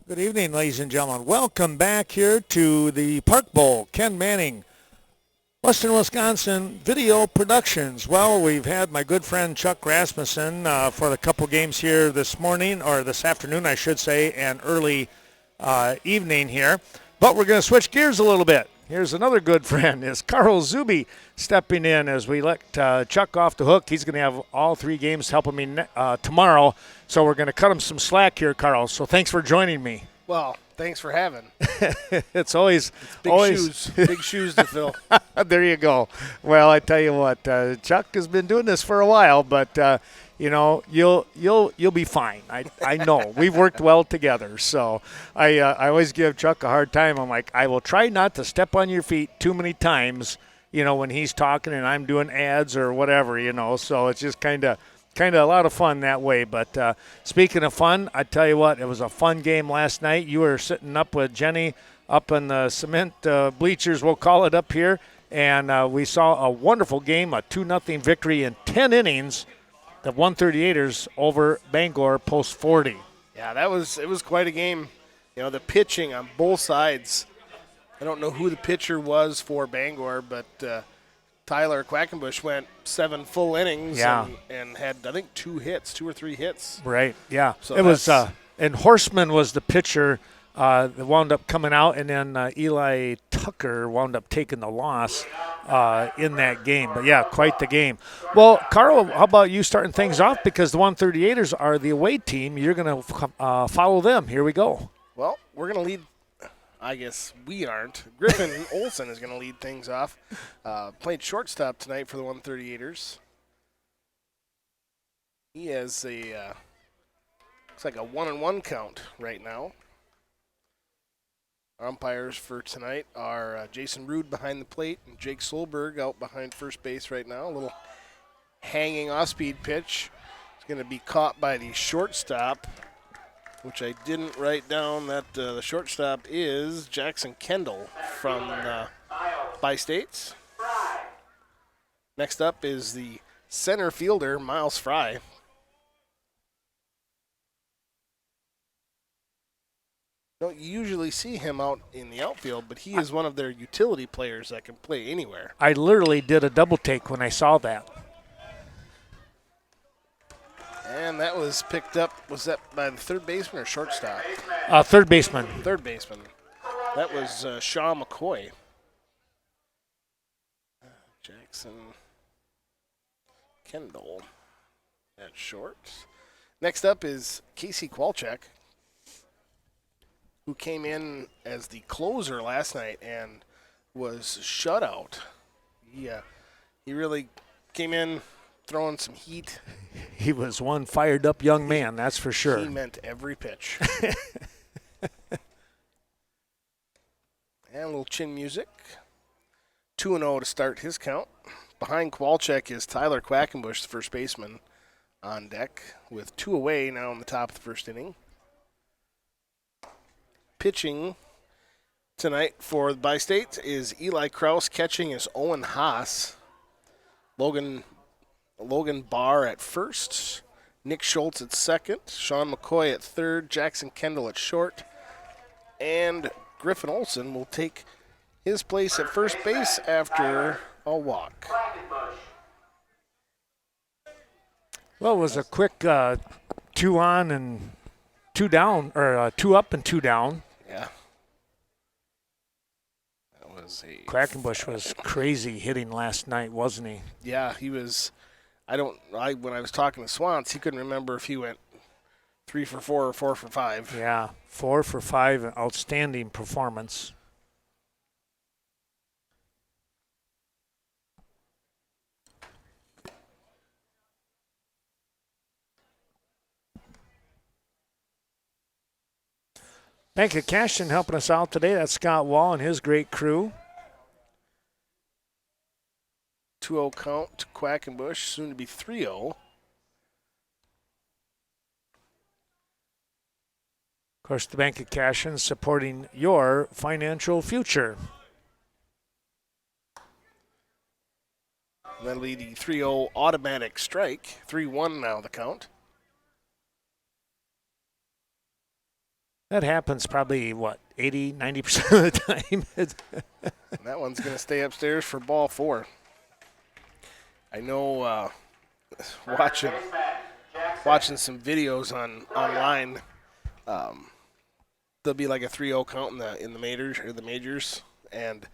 Good evening, ladies and gentlemen. Welcome back here to the Park Bowl. Ken Manning, Western Wisconsin Video Productions. Well, we've had my good friend Chuck Rasmussen for the couple games here this morning, or this afternoon, I should say, and early evening here. But we're going to switch gears a little bit. Here's another good friend, is Carl Zuby stepping in as we let Chuck off the hook. He's going to have all three games helping me tomorrow, so we're going to cut him some slack here, Carl. So thanks for joining me. Well, thanks for having. It's always Big shoes to fill. There you go. Well, I tell you what, Chuck has been doing this for a while, but you'll be fine. I know we've worked well together, so I always give Chuck a hard time. I'm like, I will try not to step on your feet too many times, when he's talking and I'm doing ads or whatever, So it's just kind of a lot of fun that way. But speaking of fun, I tell you what, it was a fun game last night. You were sitting up with Jenny up in the cement bleachers, we'll call it up here, and we saw a wonderful game, a 2-0 victory in 10 innings. The 138ers over Bangor post 40. Yeah, it was quite a game. The pitching on both sides. I don't know who the pitcher was for Bangor, but Tyler Quackenbush went 7 full innings and had, I think, 2 or 3 hits. Right, yeah. So it was, and Horseman was the pitcher that wound up coming out, and then Eli Tucker wound up taking the loss in that game. But, yeah, quite the game. Well, Carl, how about you starting things off? Because the 138ers are the away team. You're going to follow them. Here we go. Well, we're going to lead. I guess we aren't. Griffin Olson is going to lead things off. Played shortstop tonight for the 138ers. He has looks like a 1-1 count right now. Our umpires for tonight are Jason Rude behind the plate and Jake Solberg out behind first base right now. A little hanging off-speed pitch. It's going to be caught by the shortstop, which I didn't write down that the shortstop is Jackson Kendall from Bi-States. Next up is the center fielder, Miles Fry. Don't usually see him out in the outfield, but he is one of their utility players that can play anywhere. I literally did a double take when I saw that. And that was picked up, was that by the third baseman or shortstop? Third baseman. Third baseman. That was Shaw McCoy. Jackson Kendall at short. Next up is Casey Kwalchek, who came in as the closer last night and was shut out. He really came in throwing some heat. He was one fired-up young man, that's for sure. He meant every pitch. And a little chin music. 2-0 to start his count. Behind Kwalchek is Tyler Quackenbush, the first baseman, on deck with 2 away now in the top of the first inning. Pitching tonight for the Bi-State is Eli Kraus. Catching is Owen Haas. Logan Barr at first. Nick Schultz at second. Sean McCoy at third. Jackson Kendall at short. And Griffin Olson will take his place at first base after a walk. Well, it was a quick 2 on and 2 down, or 2 up and 2 down. Yeah. That was Quackenbush was crazy hitting last night, wasn't he? Yeah, he was. When I was talking to Swans, he couldn't remember if he went 3 for 4 or 4 for 5. Yeah, 4 for 5, an outstanding performance. Bank of Caston helping us out today. That's Scott Wall and his great crew. 2-0 count to Quackenbush, soon to be 3-0. Of course, the Bank of Caston supporting your financial future. That'll be the 3-0 automatic strike. 3-1 now the count. That happens probably, what, 80, 90% of the time. And that one's going to stay upstairs for ball 4. I know watching some videos online, there'll be like a 3-0 count in the majors, and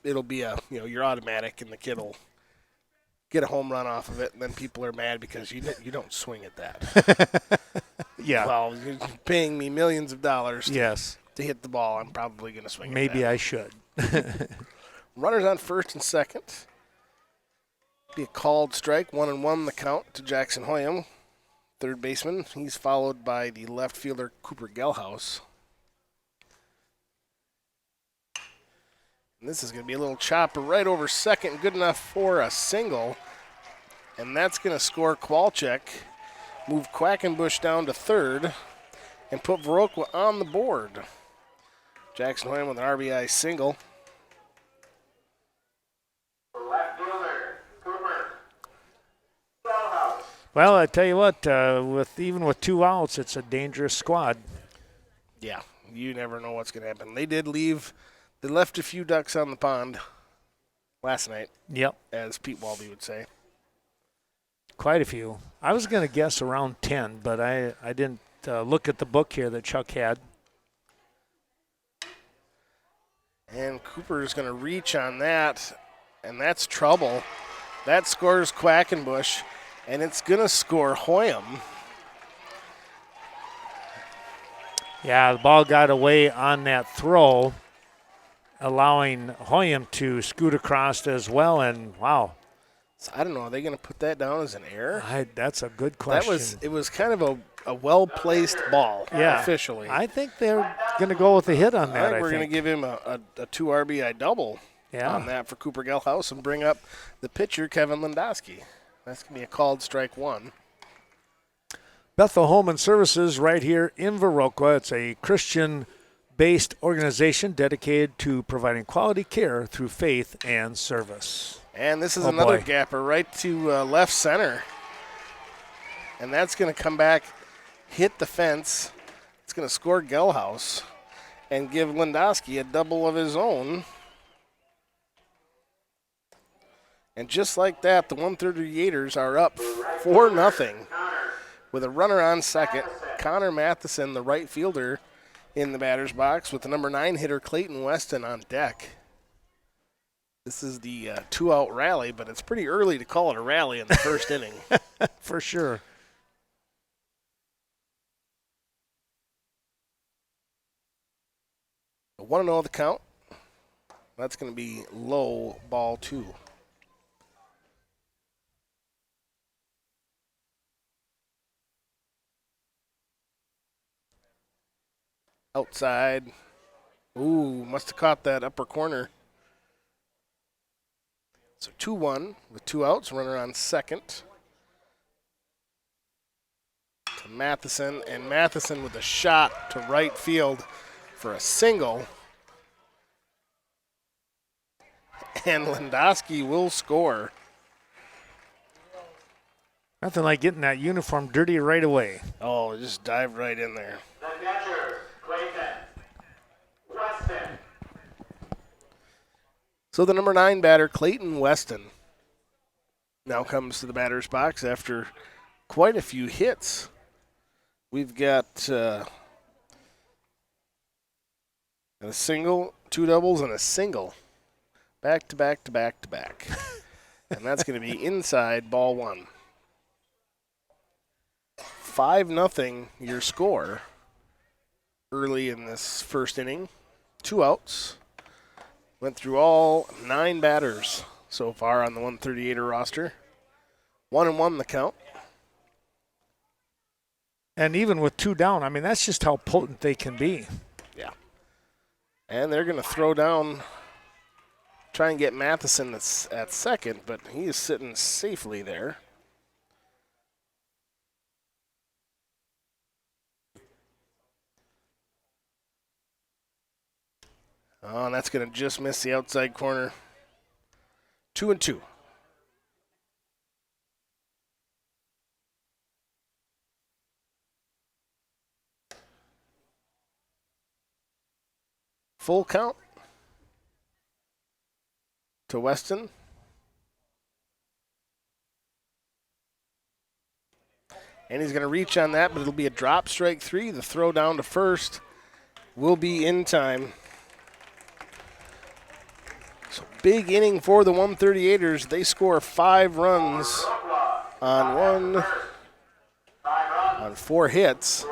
it'll be your automatic, and the kid will get a home run off of it, and then people are mad because you don't swing at that. Yeah. Well, you're paying me millions of dollars Yes. to hit the ball. I'm probably going to swing Maybe at that. I should. Runners on first and second. Be a called strike, 1-1 the count to Jackson Hoyam, third baseman. He's followed by the left fielder Cooper Gelhaus. And this is going to be a little chopper right over second, good enough for a single. And that's going to score Kowalczyk, move Quackenbush down to third, and put Viroqua on the board. Jackson Hoyam with an RBI single. Well, I tell you what, even with 2 outs, it's a dangerous squad. Yeah, you never know what's going to happen. They left a few ducks on the pond last night. Yep. As Pete Walby would say. Quite a few. I was going to guess around 10, but I didn't look at the book here that Chuck had. And Cooper is going to reach on that, and that's trouble. That scores Quackenbush, and it's going to score Hoyam. Yeah, the ball got away on that throw, allowing Hoyam to scoot across as well, and wow. So I don't know, are they going to put that down as an error? That's a good question. It was kind of a well-placed ball, officially. I think they're going to go with a hit on that. I think we're going to give him a 2 RBI double on that for Cooper Gelhaus and bring up the pitcher, Kevin Lindowski. That's going to be a called strike 1. Bethel Home and Services right here in Viroqua. It's a Christian-based organization dedicated to providing quality care through faith and service. And this is another gapper right to left center. And that's going to come back, hit the fence. It's going to score Gelhaus and give Lindowski a double of his own. And just like that, the 138ers are up 4-0 with a runner on second. Connor Matheson, the right fielder, in the batter's box with the number 9 hitter Clayton Weston on deck. This is the 2-out rally, but it's pretty early to call it a rally in the first inning. For sure. A 1-0 the count. That's going to be low, ball 2. Outside. Ooh, must have caught that upper corner. So 2-1 with 2 outs, runner on second. To Matheson, and Matheson with a shot to right field for a single. And Lindowski will score. Nothing like getting that uniform dirty right away. Oh, it just dived right in there. The catcher, Clayton Weston. So the number 9 batter, Clayton Weston, now comes to the batter's box after quite a few hits. We've got a single, 2 doubles, and a single. Back to back to back to back. And that's going to be inside, ball 1. 5-0 your score early in this first inning. 2 outs. Went through all 9 batters so far on the 138er roster. 1-1 the count. And even with 2 down, I mean, that's just how potent they can be. Yeah. And they're going to throw down, try and get Matheson at second, but he is sitting safely there. Oh, and that's going to just miss the outside corner. 2-2. Full count to Weston. And he's going to reach on that, but it'll be a drop, strike 3. The throw down to first will be in time. So big inning for the 138ers. They score 5 runs on 4 hits.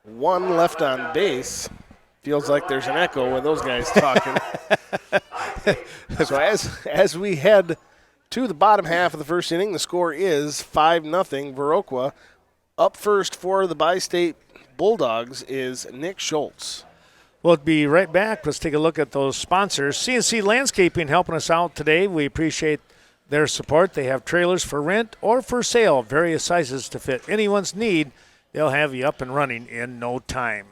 1 left on base. Feels like there's an echo with those guys talking. So as we head to the bottom half of the first inning, the score is 5-0 Viroqua. Up first for the Bi-State Bulldogs is Nick Schultz. We'll be right back. Let's take a look at those sponsors. CNC Landscaping helping us out today. We appreciate their support. They have trailers for rent or for sale, various sizes to fit anyone's need. They'll have you up and running in no time.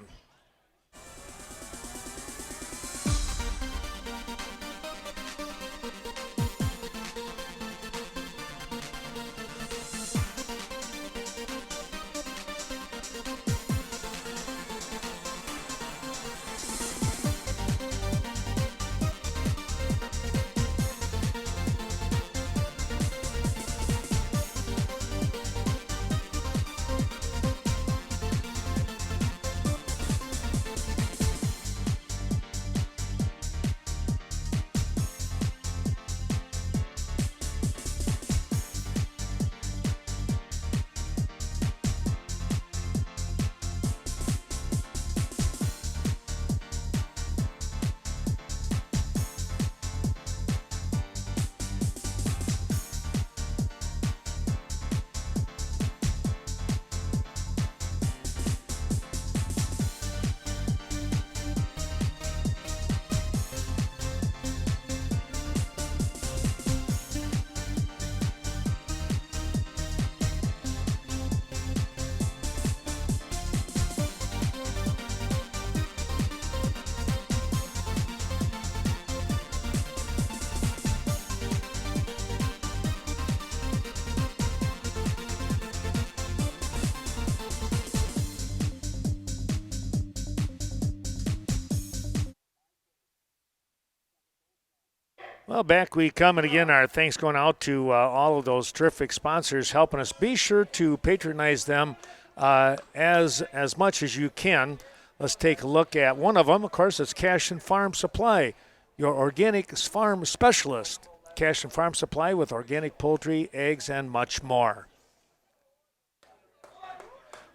Well, back we come, and again, our thanks going out to all of those terrific sponsors helping us. Be sure to patronize them as much as you can. Let's take a look at one of them. Of course, it's Cash and Farm Supply, your organic farm specialist. Cash and Farm Supply with organic poultry, eggs, and much more.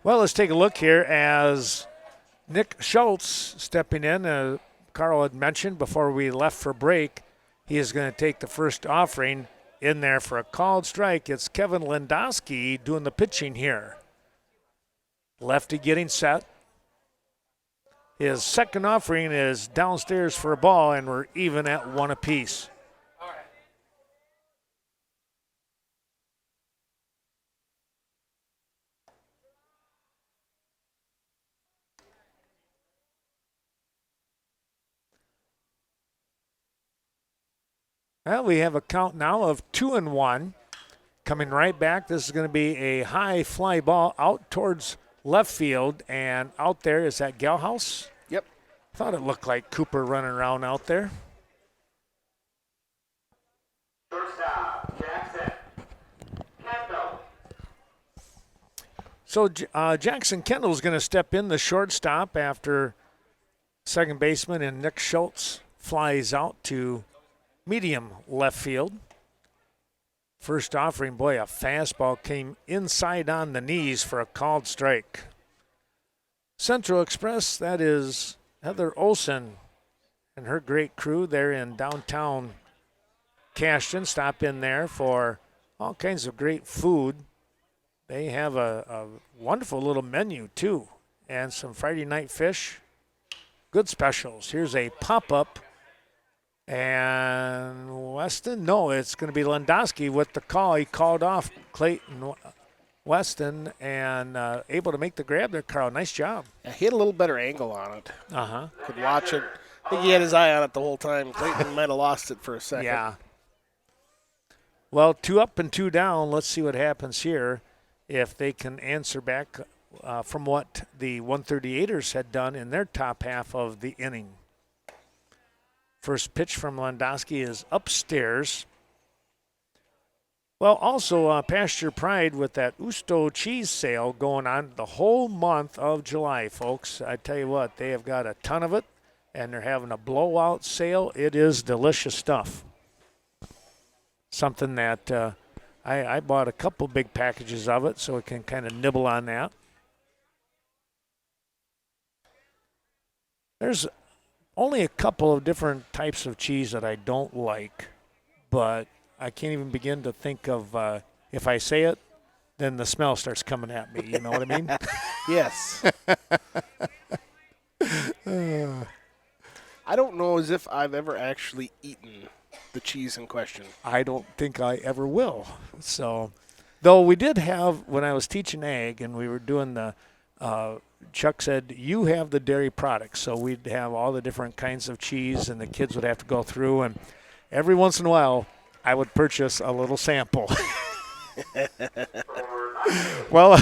Well, let's take a look here as Nick Schultz stepping in. Carl had mentioned before we left for break, he is going to take the first offering in there for a called strike. It's Kevin Lendowski doing the pitching here. Lefty getting set. His second offering is downstairs for a ball, and we're even at 1 apiece. Well, we have a count now of 2-1. Coming right back, this is going to be a high fly ball out towards left field, and out there is that Galhouse. Yep. Thought it looked like Cooper running around out there. Shortstop, Jackson. Kendall. So Jackson Kendall is going to step in, the shortstop, after second baseman and Nick Schultz flies out to medium left field. First offering, boy, a fastball came inside on the knees for a called strike. Central Express, that is Heather Olson and her great crew there in downtown Cashton. Stop in there for all kinds of great food. They have a wonderful little menu, too, and some Friday night fish. Good specials. Here's a pop-up. And Weston, no, it's going to be Lendowski with the call. He called off Clayton Weston and able to make the grab there, Carl. Nice job. Yeah, he had a little better angle on it. Uh-huh. Could watch it. I think he had his eye on it the whole time. Clayton might have lost it for a second. Yeah. Well, 2 up and 2 down. Let's see what happens here if they can answer back from what the 138ers had done in their top half of the inning. First pitch from Landowski is upstairs. Well, also Pasture Pride with that Usto cheese sale going on the whole month of July, folks. I tell you what, they have got a ton of it, and they're having a blowout sale. It is delicious stuff. Something that I bought a couple big packages of it so we can kind of nibble on that. There's only a couple of different types of cheese that I don't like, but I can't even begin to think of, if I say it, then the smell starts coming at me. You know what I mean? Yes. I don't know as if I've ever actually eaten the cheese in question. I don't think I ever will. So, though we did have, when I was teaching ag and we were doing the, Chuck said, you have the dairy products. So we'd have all the different kinds of cheese and the kids would have to go through. And every once in a while, I would purchase a little sample. Well,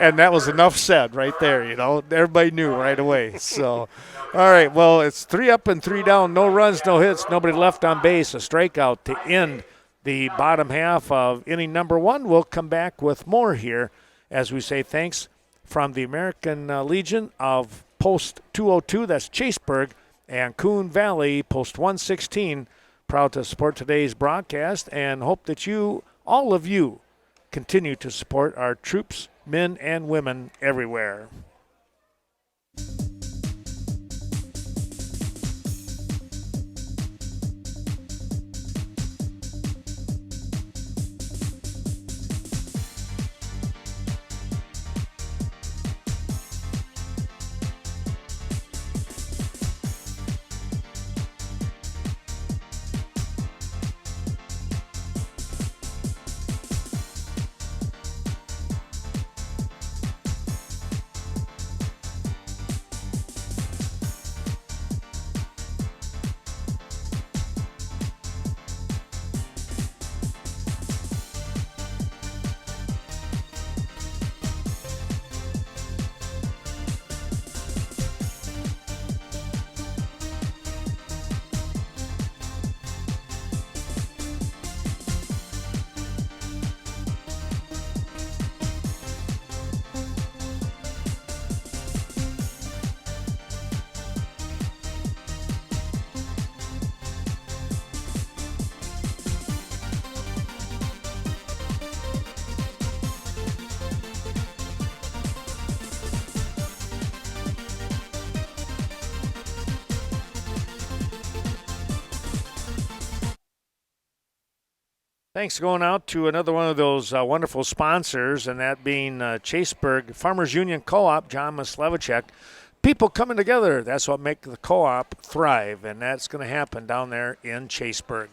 and that was enough said right there, you know. Everybody knew right away. So, all right, well, it's 3 up and 3 down. No runs, no hits, nobody left on base. A strikeout to end the bottom half of inning number 1. We'll come back with more here as we say thanks from the American Legion of Post 202, that's Chaseburg, and Coon Valley, Post 116. Proud to support today's broadcast and hope that you, all of you, continue to support our troops, men and women everywhere. Thanks going out to another one of those wonderful sponsors, and that being Chaseburg Farmers Union Co-op, John Mislevicek. People coming together, that's what makes the co-op thrive, and that's going to happen down there in Chaseburg.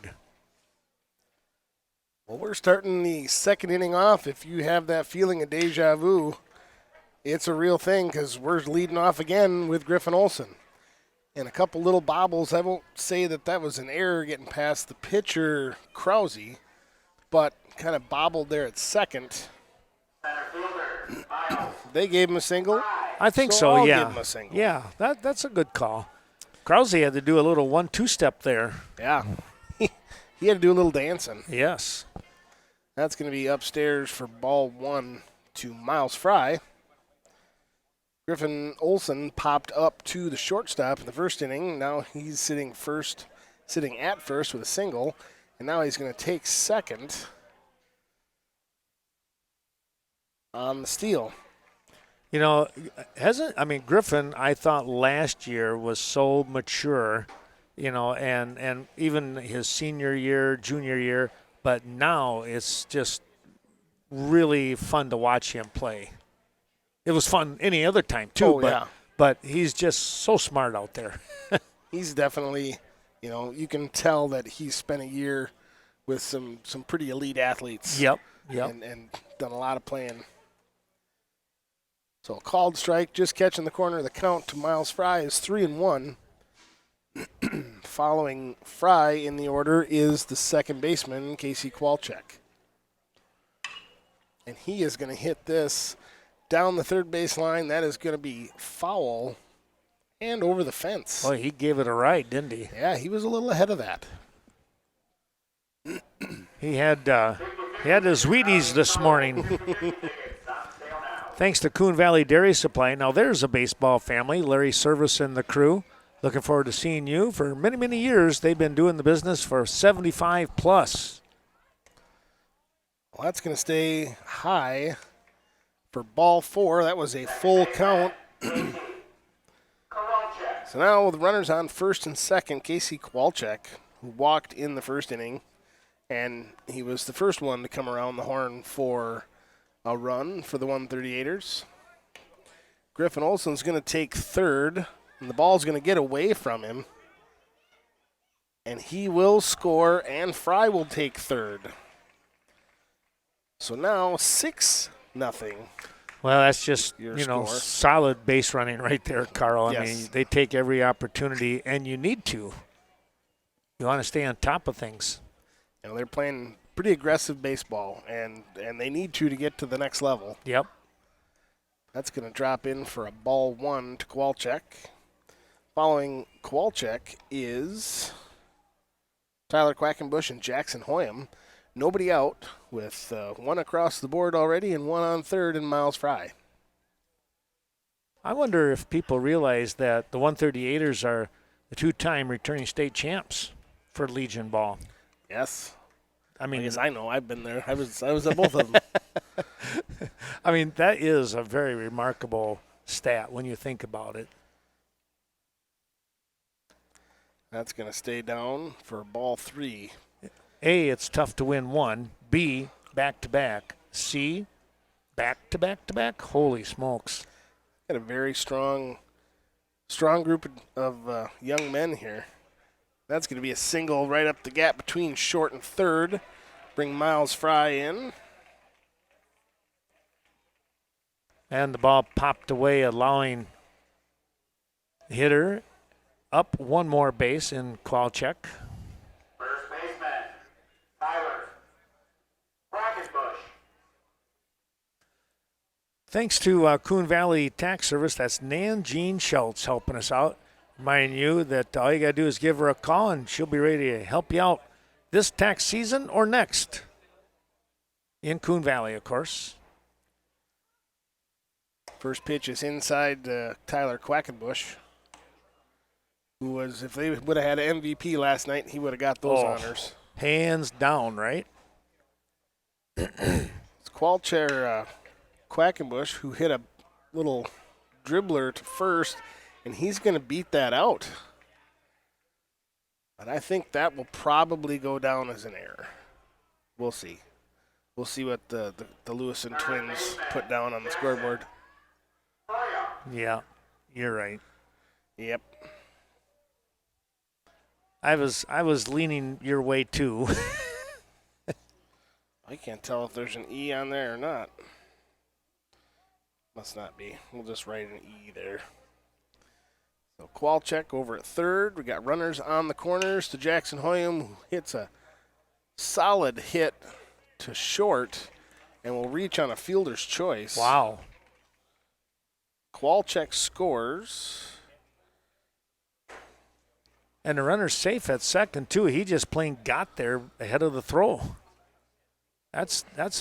Well, we're starting the second inning off. If you have that feeling of deja vu, it's a real thing because we're leading off again with Griffin Olson. And a couple little bobbles. I won't say that was an error getting past the pitcher, Krause, but kind of bobbled there at second. They gave him a single. I think so, I'll yeah. give him a single. Yeah, that's a good call. Krause had to do a little 1-2 step there. Yeah. He had to do a little dancing. Yes. That's going to be upstairs for ball 1 to Miles Fry. Griffin Olson popped up to the shortstop in the first inning. Now he's sitting at first with a single. And now he's going to take second on the steal. You know, Griffin, I thought last year was so mature, you know, and even his senior year, junior year, but now it's just really fun to watch him play. It was fun any other time, too, but he's just so smart out there. He's definitely, you know, you can tell that he's spent a year with some pretty elite athletes. Yep. And done a lot of playing. So a called strike, just catching the corner of the count to Miles Fry is 3-1. Following Fry in the order is the second baseman, Casey Kowalczyk. And he is going to hit this down the third base line. That is going to be foul and over the fence. Boy, he gave it a ride, didn't he? Yeah, he was a little ahead of that. He had his Wheaties this morning. Thanks to Coon Valley Dairy Supply. Now there's a baseball family, Larry Service and the crew. Looking forward to seeing you. For many, many years, they've been doing the business for 75 plus. Well, that's going to stay high for ball 4. That was a full count. So now with runners on first and second, Casey Kowalczyk, who walked in the first inning, and he was the first one to come around the horn for a run for the 138ers. Griffin Olson's going to take third, and the ball's going to get away from him. And he will score, and Fry will take third. So now 6-0. Well, that's just, Your score. score. Solid base running right there, Carl. I Yes. mean, they take every opportunity, and you need to. You want to stay on top of things. You know, they're playing pretty aggressive baseball, and they need to get to the next level. Yep. That's going to drop in for a ball 1 to Kowalczyk. Following Kowalczyk is Tyler Quackenbush and Jackson Hoyam. Nobody out with one across the board already and one on third and Miles Fry. I wonder if people realize that the 138ers are the two-time returning state champs for Legion ball. Yes. I mean, I know. I've been there. I was at both of them. I mean, that is a very remarkable stat when you think about it. That's going to stay down for ball 3. A, it's tough to win one. B, back-to-back. C, back-to-back-to-back. Holy smokes. Got a very strong group of young men here. That's going to be a single right up the gap between short and third. Bring Miles Fry in. And the ball popped away, allowing the hitter up one more base in Kowalczyk. First baseman, Tyler Quackenbush. Thanks to Coon Valley Tax Service, that's Nan Jean Schultz helping us out. Reminding you that all you got to do is give her a call and she'll be ready to help you out this tax season or next. In Coon Valley, of course. First pitch is inside Tyler Quackenbush, who was, if they would have had an MVP last night, he would have got those honors. Hands down, right? It's Quackenbush, who hit a little dribbler to first, and he's going to beat that out. But I think that will probably go down as an error. We'll see. We'll see what the Lewison twins put down on the scoreboard. Yeah, you're right. Yep. I was leaning your way too. I can't tell if there's an E on there or not. Must not be. We'll just write an E there. So Kowalczyk over at third. We got runners on the corners to Jackson Hoyam, who hits a solid hit to short and will reach on a fielder's choice. Wow. Kowalczyk scores. And the runner's safe at second, too. He just plain got there ahead of the throw. That's a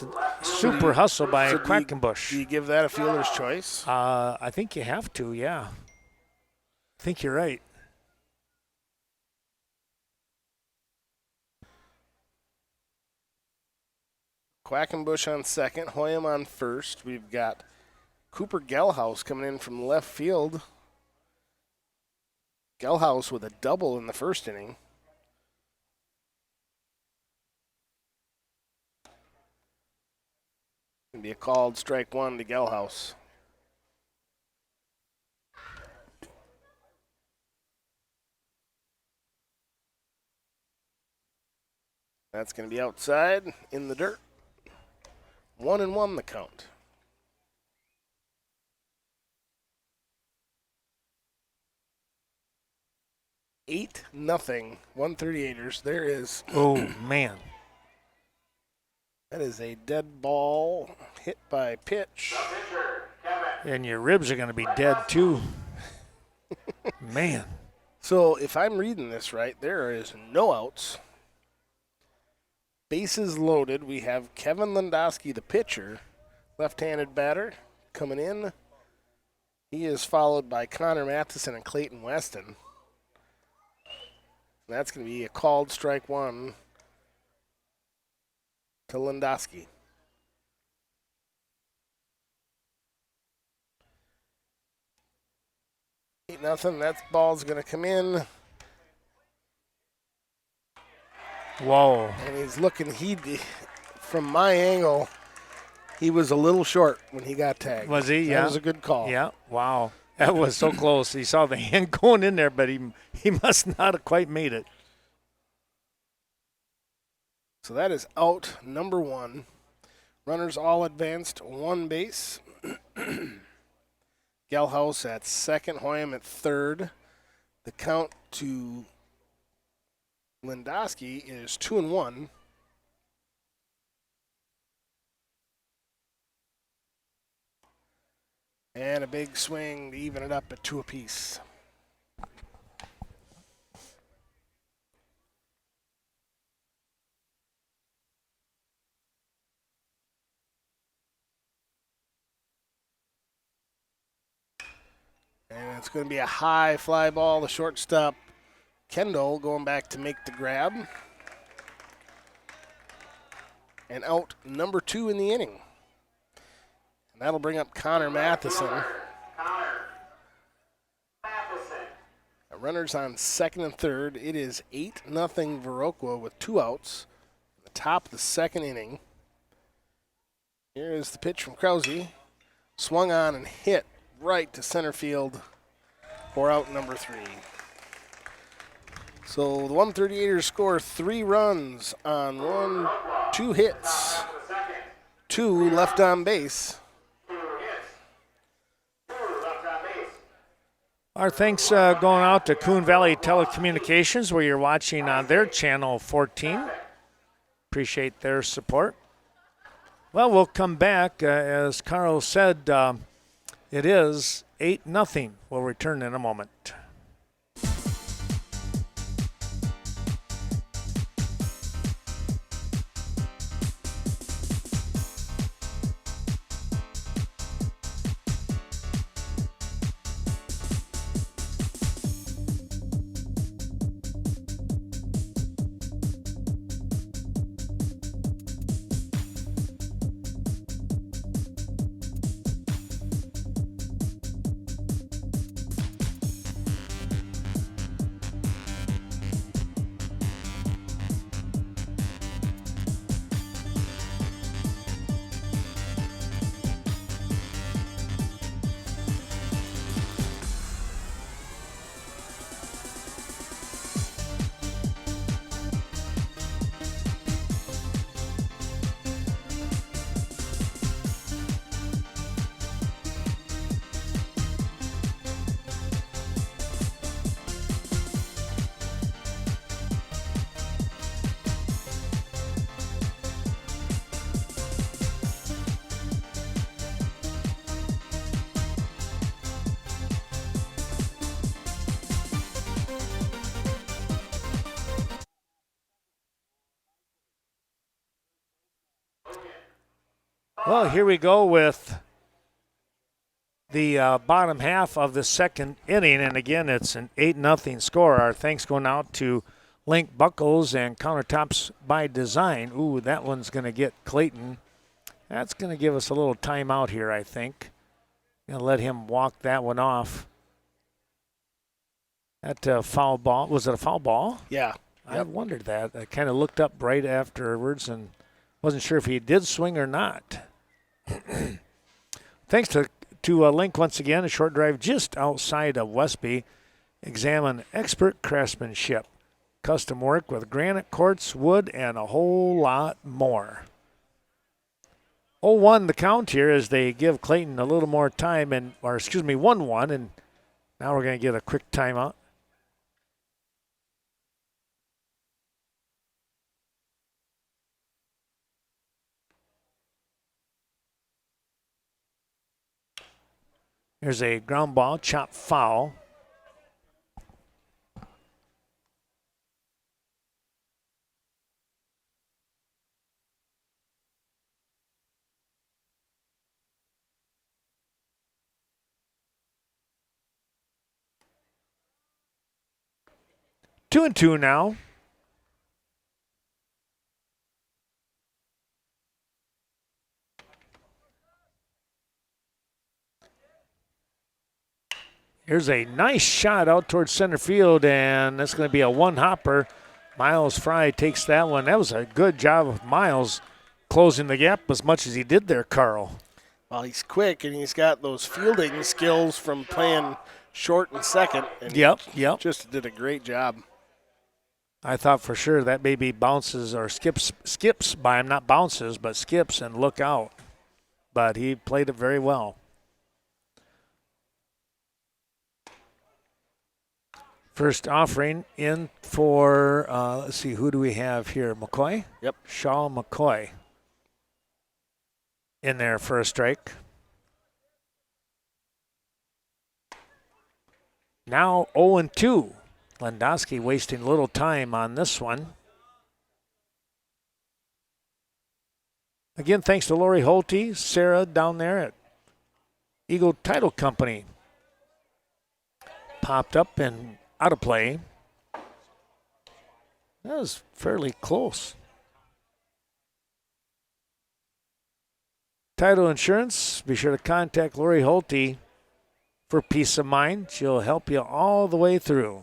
super hustle by So Quackenbush. Do you give that a fielder's choice? I think you have to, yeah. I think you're right. Quackenbush on second, Hoyam on first. We've got Cooper Gelhaus coming in from left field. Gelhaus with a double in the first inning. Going to be a called strike one to Gelhaus. That's going to be outside in the dirt. 1-1 the count. Eight nothing. 138ers. There is. Oh, man. That is a dead ball hit by pitch. Pitcher, Kevin. And your ribs are going to be dead, too. Man. So if I'm reading this right, there is no outs. Bases loaded. We have Kevin Landowski, the pitcher, left-handed batter, coming in. He is followed by Connor Matheson and Clayton Weston. That's going to be a called strike one to Landowski. 8-0. That ball's going to come in. Whoa. And he's looking, from my angle, he was a little short when he got tagged. Was he? That was a good call. Yeah. Wow. That was so close. He saw the hand going in there, but he must not have quite made it. So that is out number one. Runners all advanced one base. Gelhaus at second, Hoyam at third. The count to Landowski is 2-1. And a big swing to even it up at 2 apiece. And it's going to be a high fly ball. The shortstop, Kendall, going back to make the grab. And out number 2 in the inning. And that'll bring up Connor Matheson. Connor Matheson. Runners on second and third. It is 8-0 Viroqua with 2 outs. The top of the second inning. Here is the pitch from Krause. Swung on and hit right to center field for out number 3. So the 138ers score 3 runs on 2 hits. 2 left on base. Our thanks going out to Coon Valley Telecommunications, where you're watching on their channel 14. Appreciate their support. Well, we'll come back. As Carl said, it is 8-0. We'll return in a moment. Well, here we go with the bottom half of the second inning. And again, it's an 8-0 score. Our thanks going out to Link Buckles and Countertops by Design. Ooh, that one's going to get Clayton. That's going to give us a little timeout here, I think. Going to let him walk that one off. That foul ball. Was it a foul ball? Yeah. I wondered that. I kind of looked up right afterwards and wasn't sure if he did swing or not. Thanks to Link once again, a short drive just outside of Westby. Examine expert craftsmanship, custom work with granite, quartz, wood, and a whole lot more. 0-1 the count here as they give Clayton a little more time, 1-1, and now we're going to get a quick timeout. There's a ground ball, chop foul. 2-2 now. Here's a nice shot out towards center field, and that's going to be a one-hopper. Miles Fry takes that one. That was a good job of Miles closing the gap as much as he did there, Carl. Well, he's quick, and he's got those fielding skills from playing short and second. And Yep. just did a great job. I thought for sure that maybe bounces or skips by him, not bounces, but skips and look out. But he played it very well. First offering in for, let's see, who do we have here? McCoy? Yep. Shaw McCoy in there for a strike. Now 0-2. Landowski wasting little time on this one. Again, thanks to Lori Holte, Sarah down there at Eagle Title Company. Popped up and out of play. That was fairly close. Title Insurance, be sure to contact Lori Holte for peace of mind. She'll help you all the way through.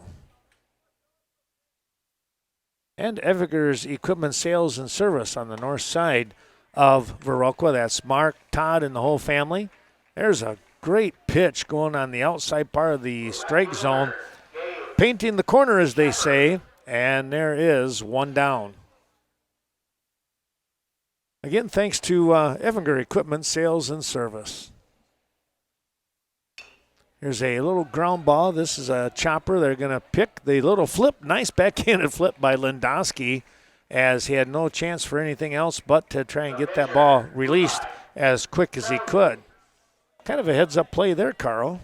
And Eviger's Equipment Sales and Service on the north side of Viroqua. That's Mark, Todd, and the whole family. There's a great pitch going on the outside part of the strike zone. Painting the corner, as they say, and there is one down. Again, thanks to Evinger Equipment Sales and Service. Here's a little ground ball. This is a chopper. They're going to pick the little flip. Nice backhanded flip by Landowski, as he had no chance for anything else but to try and get that ball released as quick as he could. Kind of a heads-up play there, Carl.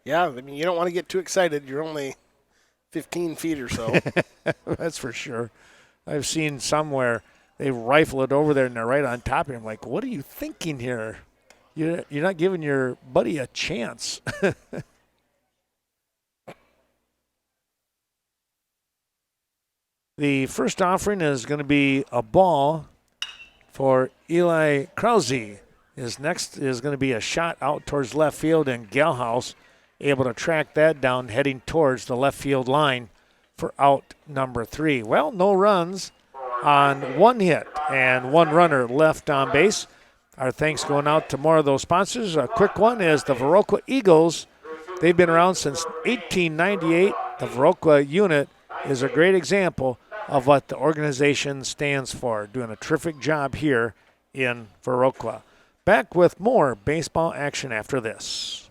Yeah, I mean, you don't want to get too excited. You're only 15 feet or so. That's for sure. I've seen somewhere they rifle it over there and they're right on top of him. Like, what are you thinking here? You're not giving your buddy a chance. The first offering is going to be a ball for Eli Krause. His next is going to be a shot out towards left field, and Gelhaus able to track that down, heading towards the left field line for out number 3. Well, no runs on one hit and one runner left on base. Our thanks going out to more of those sponsors. A quick one is the Viroqua Eagles. They've been around since 1898. The Viroqua unit is a great example of what the organization stands for. Doing a terrific job here in Viroqua. Back with more baseball action after this.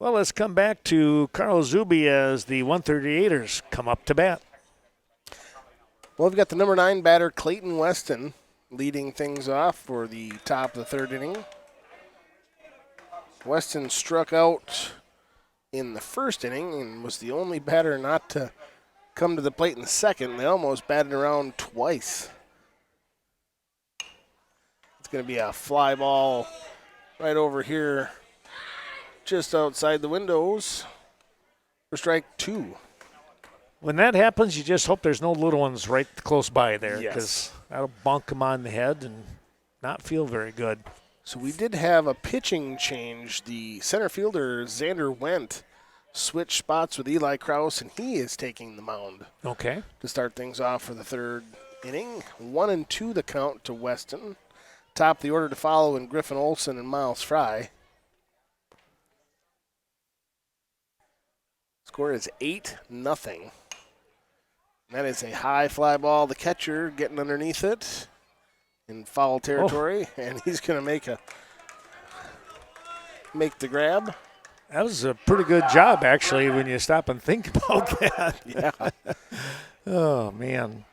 Well, let's come back to Carl Zuby as the 138ers come up to bat. Well, we've got the number 9 batter, Clayton Weston, leading things off for the top of the third inning. Weston struck out in the first inning and was the only batter not to come to the plate in the second. They almost batted around twice. It's going to be a fly ball right over here, just outside the windows for strike 2. When that happens, you just hope there's no little ones right close by there, because Yes. that'll bonk them on the head and not feel very good. So we did have a pitching change. The center fielder, Xander Wendt, switched spots with Eli Krause, and he is taking the mound Okay. to start things off for the third inning. 1-2 the count to Weston. Top of the order to follow in Griffin Olson and Miles Fry. Score is 8-0. That is a high fly ball. The catcher getting underneath it in foul territory, and he's going to make the grab. That was a pretty good job, actually, when you stop and think about that. Yeah. Oh, man.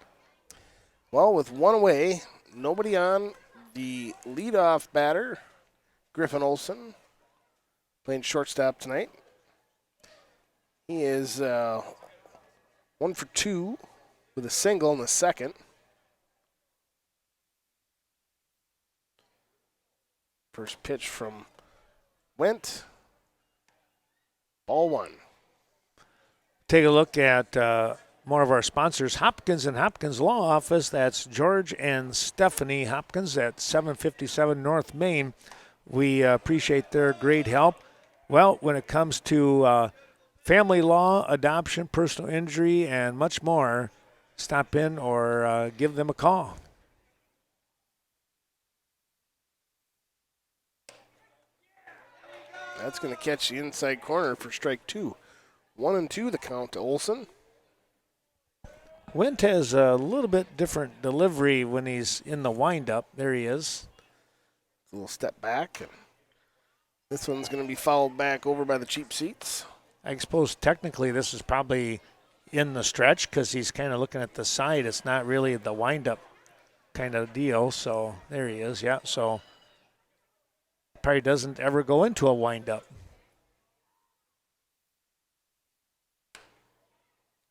Well, with one away, nobody on, the leadoff batter, Griffin Olson, playing shortstop tonight. He is 1 for 2 with a single in the second. First pitch from Wendt. Ball 1. Take a look at more of our sponsors. Hopkins and Hopkins Law Office. That's George and Stephanie Hopkins at 757 North Main. We appreciate their great help. Well, when it comes to family law, adoption, personal injury, and much more, stop in or give them a call. That's going to catch the inside corner for strike 2. 1-2 the count to Olson. Wendt has a little bit different delivery when he's in the windup. There he is. A little step back. And this one's going to be fouled back over by the cheap seats. I suppose technically this is probably in the stretch because he's kind of looking at the side. It's not really the windup kind of deal. So there he is. Yeah. So probably doesn't ever go into a windup.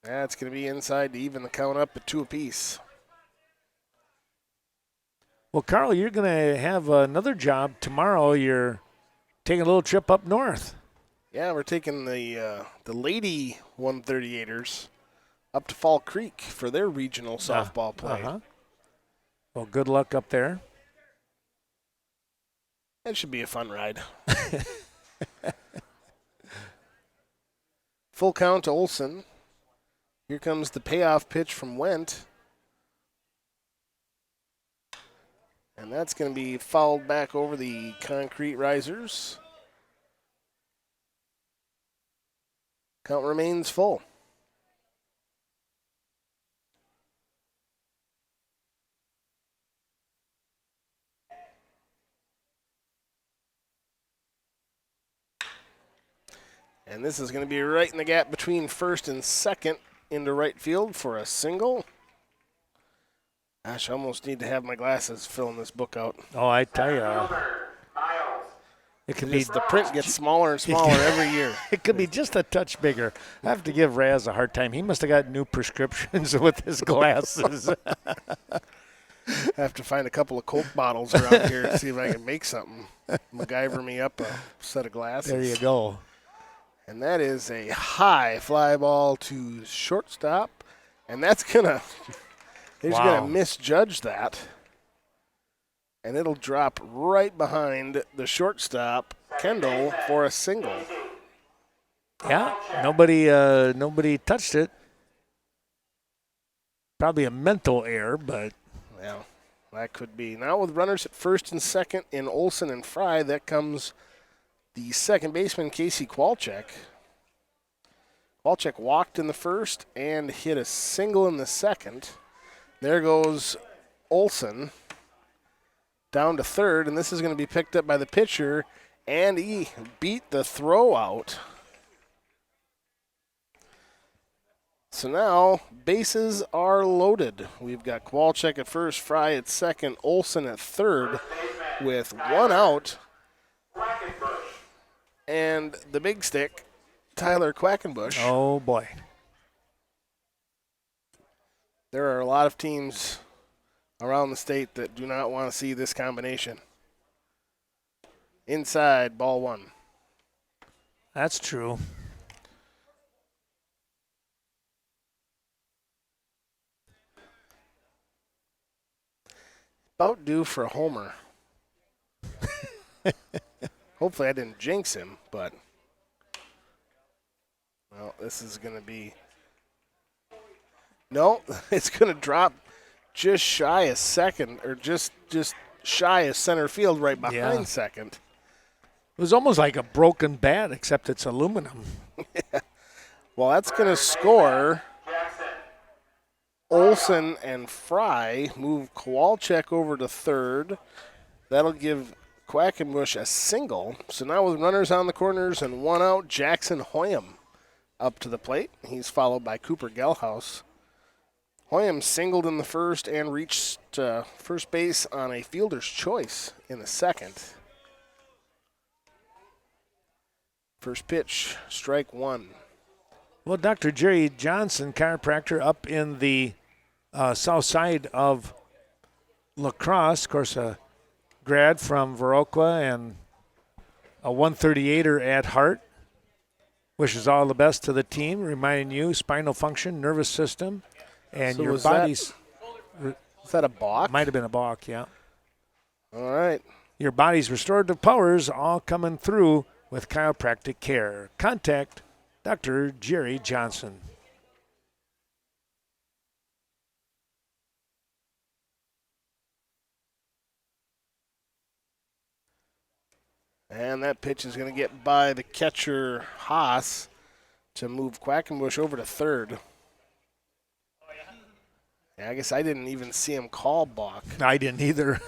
That's going to be inside to even the count up at 2 apiece. Well, Carl, you're going to have another job tomorrow. You're taking a little trip up north. Yeah, we're taking the lady 138ers up to Fall Creek for their regional softball play. Well, good luck up there. That should be a fun ride. Full count to Olson. Here comes the payoff pitch from Wendt. And that's going to be fouled back over the concrete risers. Count remains full. And this is going to be right in the gap between first and second into right field for a single. Gosh, I almost need to have my glasses filling this book out. Oh, I tell you, Miles. it can be The print gets smaller and smaller every year. It could be just a touch bigger. I have to give Raz a hard time. He must have got new prescriptions with his glasses. I have to find a couple of Coke bottles around here to see if I can make something. MacGyver me up a set of glasses. There you go. And that is a high fly ball to shortstop. And that's going to, he's Wow. going to misjudge that. And it'll drop right behind the shortstop, Kendall, for a single. Yeah, nobody touched it. Probably a mental error, but Well, that could be. Now with runners at first and second in Olson and Fry, that comes the second baseman, Casey Kwalchek. Kwalchek walked in the first and hit a single in the second. There goes Olson down to third, and this is going to be picked up by the pitcher, and he beat the throw out So now bases are loaded. We've got Kowalczyk at first, Fry at second, Olson at third with one out. And the big stick, Tyler Quackenbush. Oh, boy. There are a lot of teams around the state that do not want to see this combination. Inside, ball one. That's true. About due for a homer. Hopefully I didn't jinx him, but well, this is going to be no, it's going to drop just shy a second, or just shy of center field, right behind second. It was almost like a broken bat, except it's aluminum. Well, that's going to score. Olson and Fry move Kowalczyk over to third. That'll give Quackenbush a single. So now with runners on the corners and one out, Jackson Hoyam up to the plate. He's followed by Cooper Gelhaus. Hoyam singled in the first and reached first base on a fielder's choice in the second. First pitch, strike one. Well, Dr. Jerry Johnson, chiropractor up in the south side of La Crosse, of course, a grad from Viroqua and a 138er at heart. Wishes all the best to the team, reminding you spinal function, nervous system, and So your was body's. Is that a balk? Might have been a balk, yeah. All right. Your body's restorative powers all coming through with chiropractic care. Contact Dr. Jerry Johnson. And that pitch is going to get by the catcher, Haas, to move Quackenbush over to third. Yeah, I guess I didn't even see him call balk. I didn't either.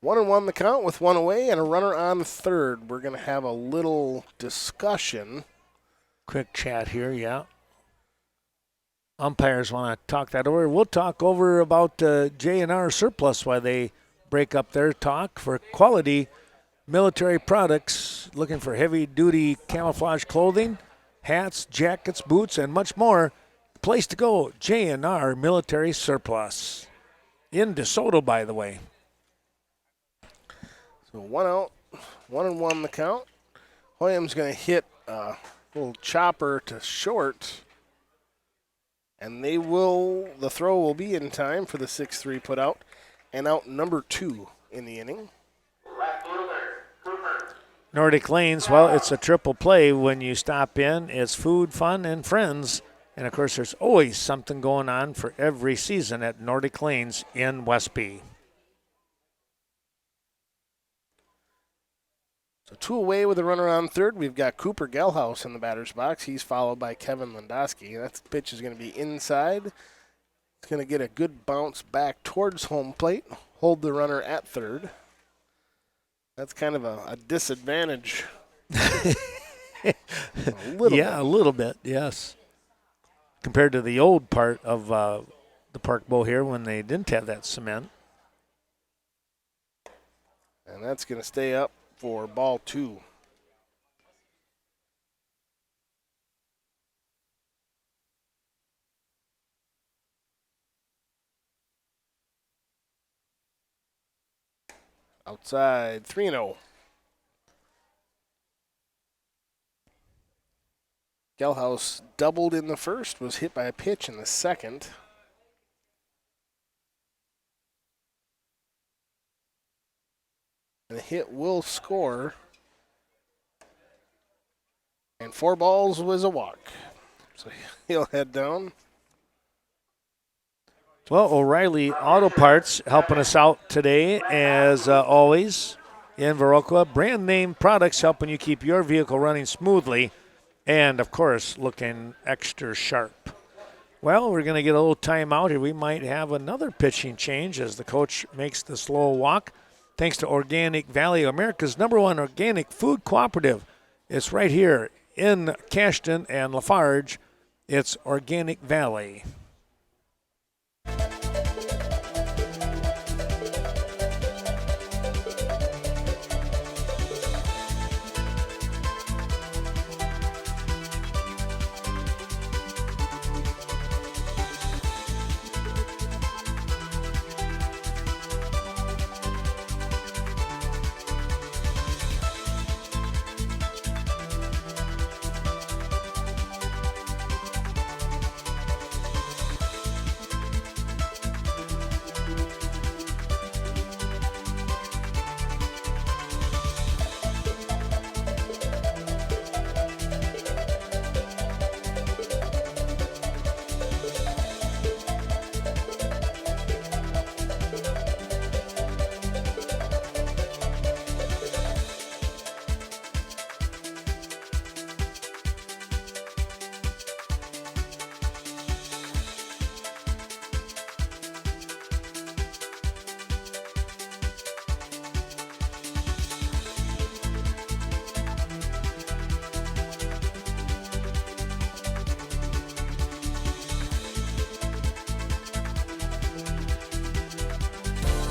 1-1 the count with one away and a runner on third. We're going to have a little discussion. Quick chat here, yeah. Umpires want to talk that over. We'll talk over about J&R surplus while they break up their talk for quality military products, looking for heavy-duty camouflage clothing, hats, jackets, boots, and much more. Place to go, J&R Military Surplus. In DeSoto, by the way. So one out, 1-1 the count. Hoyam's going to hit a little chopper to short. And the throw will be in time for the 6-3 put out. And out number 2 in the inning. Nordic Lanes, well, it's a triple play when you stop in. It's food, fun, and friends. And, of course, there's always something going on for every season at Nordic Lanes in Westby. So 2 away with a runner on third. We've got Cooper Gelhaus in the batter's box. He's followed by Kevin Landowski. That pitch is going to be inside. It's going to get a good bounce back towards home plate. Hold the runner at third. That's kind of a disadvantage. A little bit, yes. Compared to the old part of the Park Bowl here when they didn't have that cement. And that's going to stay up for ball 2. Outside, 3-0. Gelhaus doubled in the first, was hit by a pitch in the second. And the hit will score. And 4 balls was a walk. So he'll head down. Well, O'Reilly Auto Parts helping us out today, as always, in Viroqua. Brand name products helping you keep your vehicle running smoothly and, of course, looking extra sharp. Well, we're going to get a little timeout here. We might have another pitching change as the coach makes the slow walk. Thanks to Organic Valley, America's #1 organic food cooperative. It's right here in Cashton and Lafarge It's Organic Valley.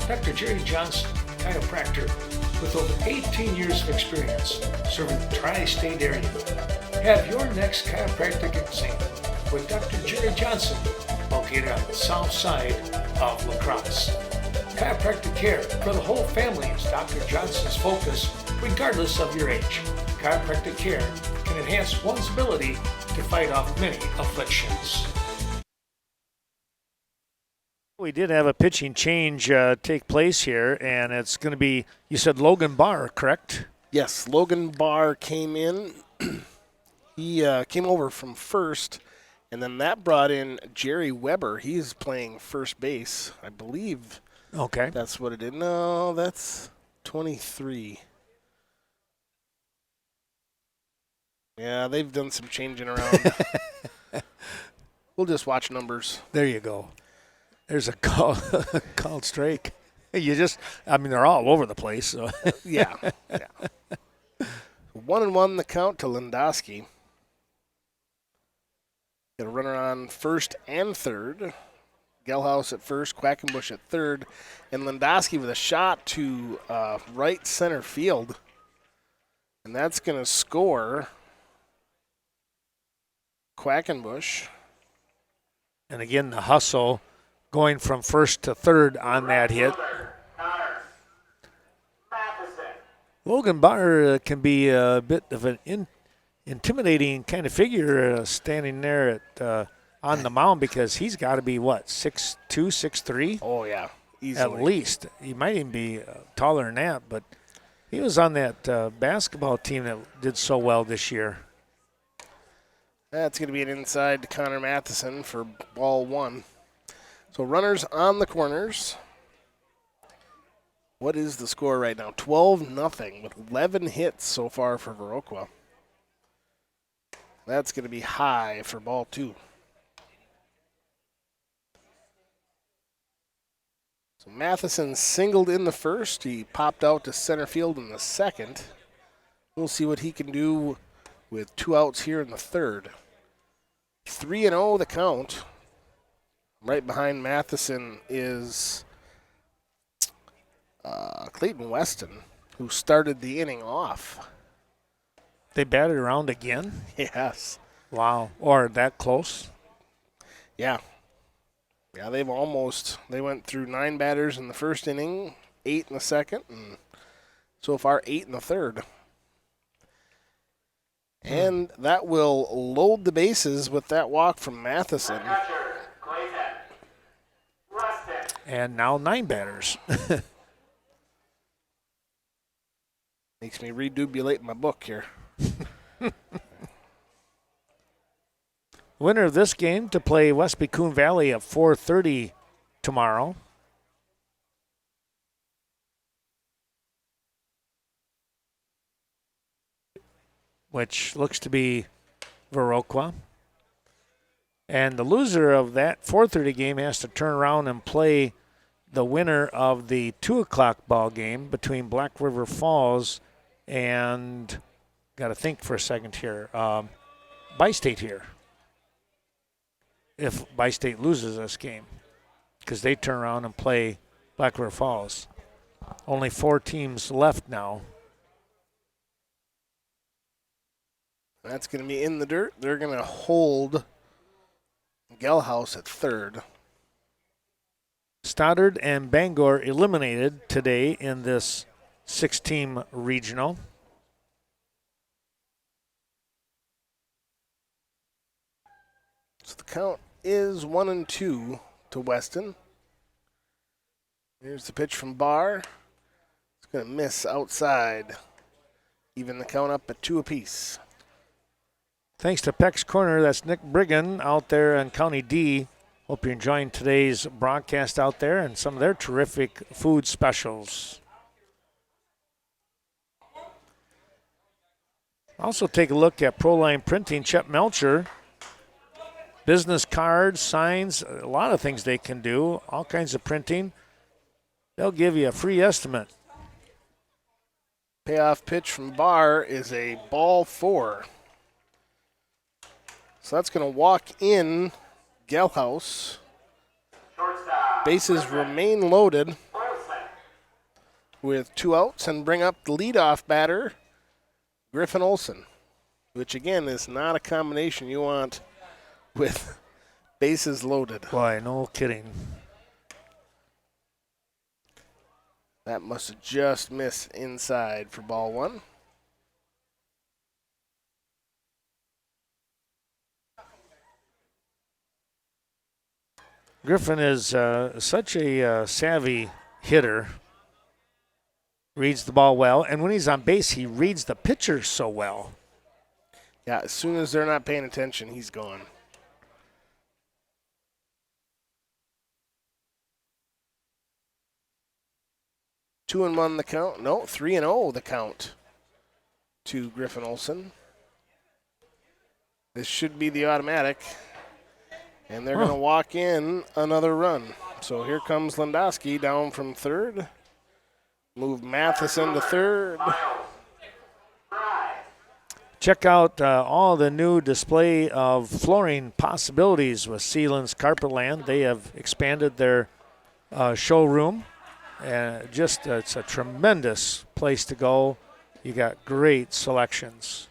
Dr. Jerry Johnson, chiropractor with over 18 years of experience serving the tri-state area. Have your next chiropractic exam with Dr. Jerry Johnson, located on the south side of La Crosse. Chiropractic care for the whole family is Dr. Johnson's focus, regardless of your age. Chiropractic care can enhance one's ability to fight off many afflictions. We did have a pitching change take place here, and it's going to be, you said Logan Barr, correct? Yes, Logan Barr came in. He came over from first, and then that brought in Jerry Weber. He's playing first base, I believe. Okay. That's what it is. No, that's 23. Yeah, they've done some changing around. We'll just watch numbers. There you go. There's a called strike. They're all over the place. So. Yeah. 1-1 the count to Landowski. Got a runner on first and third. Gelhaus at first, Quackenbush at third, and Landowski with a shot to right center field. And that's going to score Quackenbush. And again, the hustle going from first to third on that hit. Logan Barr can be a bit of an intimidating kind of figure standing there at on the mound, because he's got to be, 6'2", 6'3"? Oh, yeah, easily. At least. He might even be taller than that, but he was on that basketball team that did so well this year. That's going to be an inside to Connor Matheson for ball one. So runners on the corners. What is the score right now? 12-0 with 11 hits so far for Viroqua. That's going to be high for ball two. So Matheson singled in the first. He popped out to center field in the second. We'll see what he can do with 2 outs here in the third. 3-0 the count. Right behind Matheson is Clayton Weston, who started the inning off. They batted around again? Yes. Wow. Or that close? Yeah. Yeah, they went through 9 batters in the first inning, 8 in the second, and so far 8 in the third. And that will load the bases with that walk from Matheson. And now 9 batters. Makes me redubulate my book here. Winner of this game to play Westby Coon Valley at 4:30 tomorrow. Which looks to be Viroqua. And the loser of that 4:30 game has to turn around and play the winner of the 2 o'clock ball game between Black River Falls and, got to think for a second here, Bi-State here. if Bi-State loses this game, because they turn around and play Black River Falls. Only 4 teams left now. That's going to be in the dirt. They're going to hold Gelhaus at third. Stoddard and Bangor eliminated today in this 6-team regional. So the count is 1-2 to Weston. Here's the pitch from Barr. It's going to miss outside. Even the count up at 2 apiece. Thanks to Peck's Corner, that's Nick Brigham out there in County D. Hope you're enjoying today's broadcast out there and some of their terrific food specials. Also take a look at Proline Printing, Chet Melcher. Business cards, signs, a lot of things they can do, all kinds of printing. They'll give you a free estimate. Payoff pitch from Barr is a ball 4. So that's going to walk in Gelhaus. Shortstop. Bases remain loaded Olsen. with 2 outs and bring up the leadoff batter, Griffin Olsen, which again is not a combination you want with bases loaded. Boy, no kidding. That must have just missed inside for ball 1. Griffin is such a savvy hitter. Reads the ball well, and when he's on base, he reads the pitcher so well. Yeah, as soon as they're not paying attention, he's gone. Two and 1 the count. No, 3-0 the count to Griffin Olsen. This should be the automatic. And they're going to walk in another run. So here comes Landowski down from third. Move Matheson to third. Check out all the new display of flooring possibilities with Sealand's Carpetland. They have expanded their showroom. It's a tremendous place to go. You got great selections.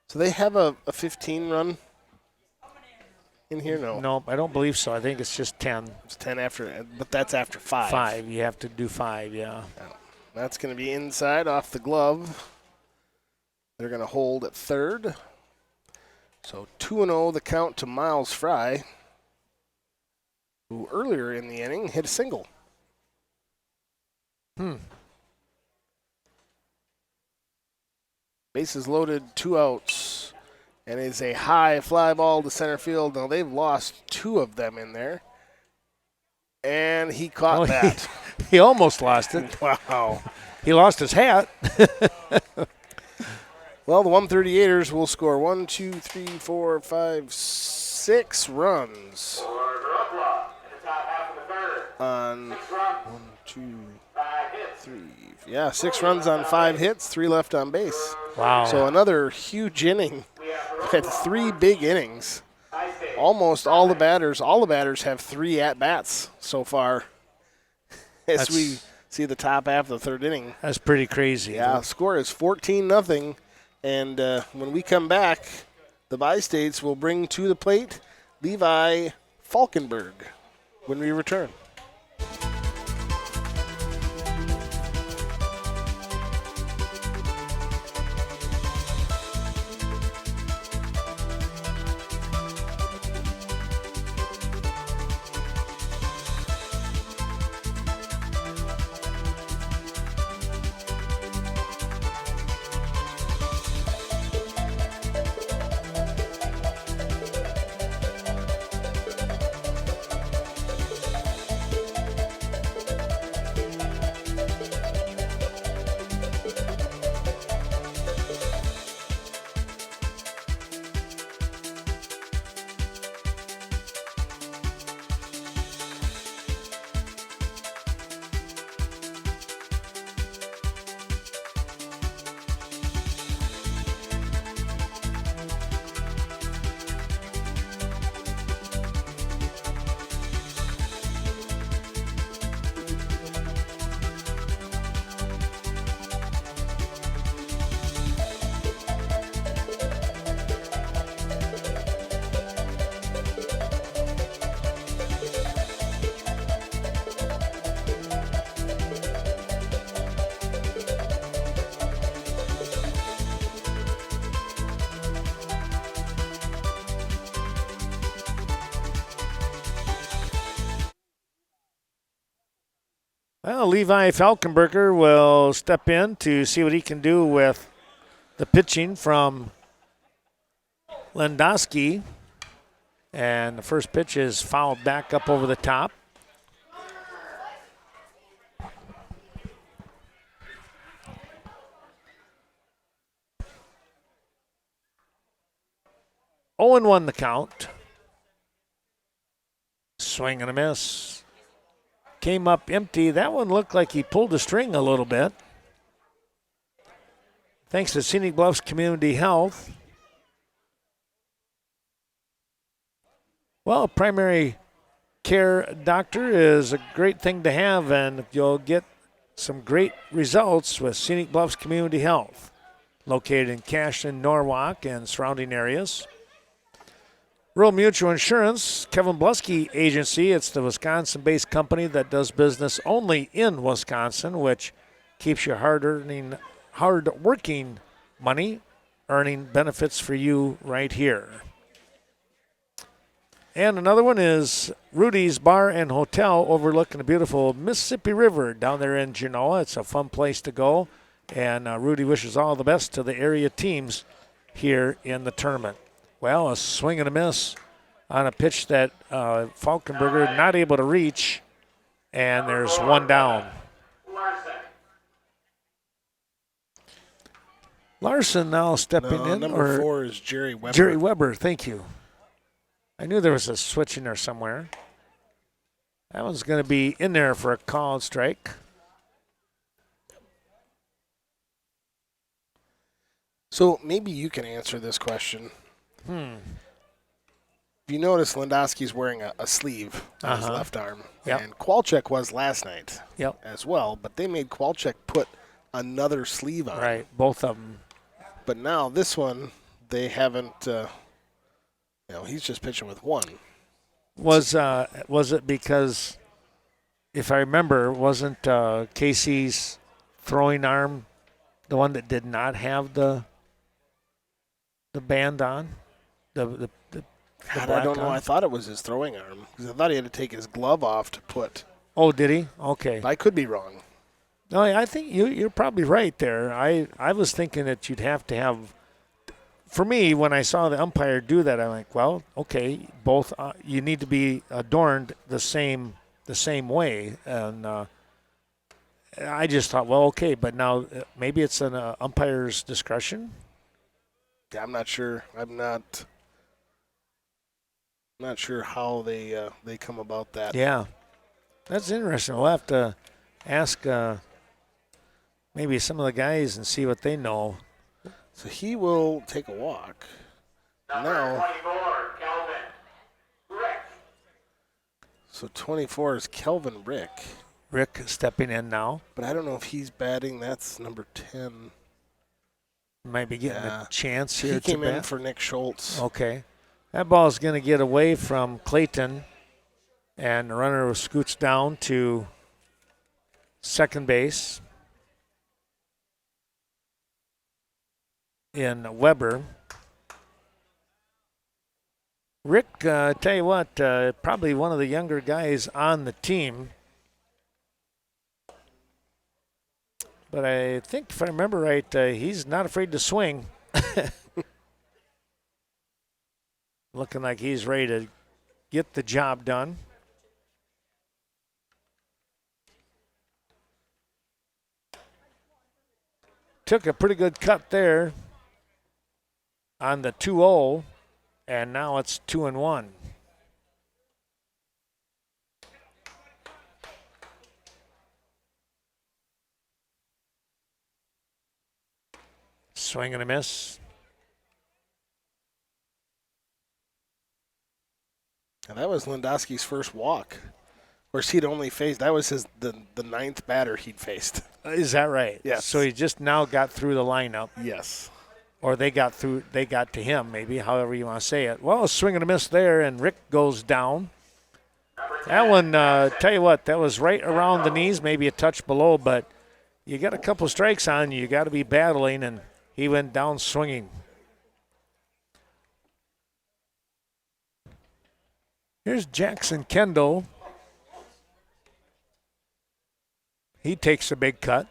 So they have a 15 run in here? No. Nope, I don't believe so. I think it's just 10. It's 10 after, but that's after 5. 5. You have to do 5, yeah. That's going to be inside off the glove. They're going to hold at third. So 2-0 the count to Miles Fry, who earlier in the inning hit a single. Bases loaded, 2 outs, and it's a high fly ball to center field. Now they've lost 2 of them in there, and he caught that. He almost lost it. Wow. He lost his hat. Well, the 138ers will score 1, 2, 3, 4, 5, 6 runs For Viroqua in the top half of the third. on 6 runs, 1, 2, 5 hits. 3. Yeah, 6 runs on 5 hits, 3 left on base. Wow. So another huge inning. We have Had Viroqua, 3 big innings. Bi-State. Almost all the batters have 3 at-bats so far as That's- we see the top half of the third inning. That's pretty crazy. Yeah, score is 14-0, and when we come back, the Bi-States will bring to the plate Levi Falkenberg when we return. Well, Levi Falkenberger will step in to see what he can do with the pitching from Lendowski. And the first pitch is fouled back up over the top. Owen won the count. Swing and a miss. Came up empty. That one looked like he pulled the string a little bit. Thanks to Scenic Bluffs Community Health. Well, a primary care doctor is a great thing to have, and you'll get some great results with Scenic Bluffs Community Health, located in Cashton, Norwalk, and surrounding areas. Rural Mutual Insurance, Kevin Blusky Agency. It's the Wisconsin-based company that does business only in Wisconsin, which keeps your hard-working money earning benefits for you right here. And another one is Rudy's Bar and Hotel overlooking the beautiful Mississippi River down there in Genoa. It's a fun place to go, and Rudy wishes all the best to the area teams here in the tournament. Well, a swing and a miss on a pitch that Falkenberger not able to reach, and there's one down. Larson now stepping in. Number 4 is Jerry Weber. Jerry Weber, thank you. I knew there was a switch in there somewhere. That one's going to be in there for a called strike. So maybe you can answer this question. You notice Lendowski's wearing a sleeve on his left arm. Yep. And Kowalczyk was last night Yep. as well, but they made Kowalczyk put another sleeve on. Right, both of them. But now this one, they haven't, he's just pitching with one. Was it because, if I remember, wasn't Casey's throwing arm the one that did not have the band on? The God, I don't know. I thought it was his throwing arm because I thought he had to take his glove off to put. Oh, did he? Okay. I could be wrong. No, I think you're probably right there. I was thinking that you'd have to have. For me, when I saw the umpire do that, I'm like, well, okay, both you need to be adorned the same way, and I just thought, well, okay, but now maybe it's an umpire's discretion. Yeah, I'm not sure. I'm not sure how they come about that. Yeah, that's interesting. We'll have to ask maybe some of the guys and see what they know. So he will take a walk. Number Now, 24, Kelvin Rick. so 24 is Kelvin Rick. Rick stepping in now. But I don't know if he's batting. That's number 10. Might be getting a chance here. He came to in bat. for Nick Schultz. Okay. That ball is going to get away from Clayton, and the runner scoots down to second base in Weber. Rick, tell you what, probably one of the younger guys on the team. But I think, if I remember right, he's not afraid to swing. Looking like he's ready to get the job done. Took a pretty good cut there on the 2-0, and now it's 2-1. Swing and a miss. And that was Lendowski's first walk. Of course, he'd only faced, that was the ninth batter he'd faced. Is that right? Yes. So he just now got through the lineup. Yes. Or they got to him, maybe, however you want to say it. Well, a swing and a miss there, and Rick goes down. That one, tell you what, that was right around the knees, maybe a touch below, but you got a couple strikes on you. You got to be battling, and he went down swinging. Here's Jackson Kendall. He takes a big cut.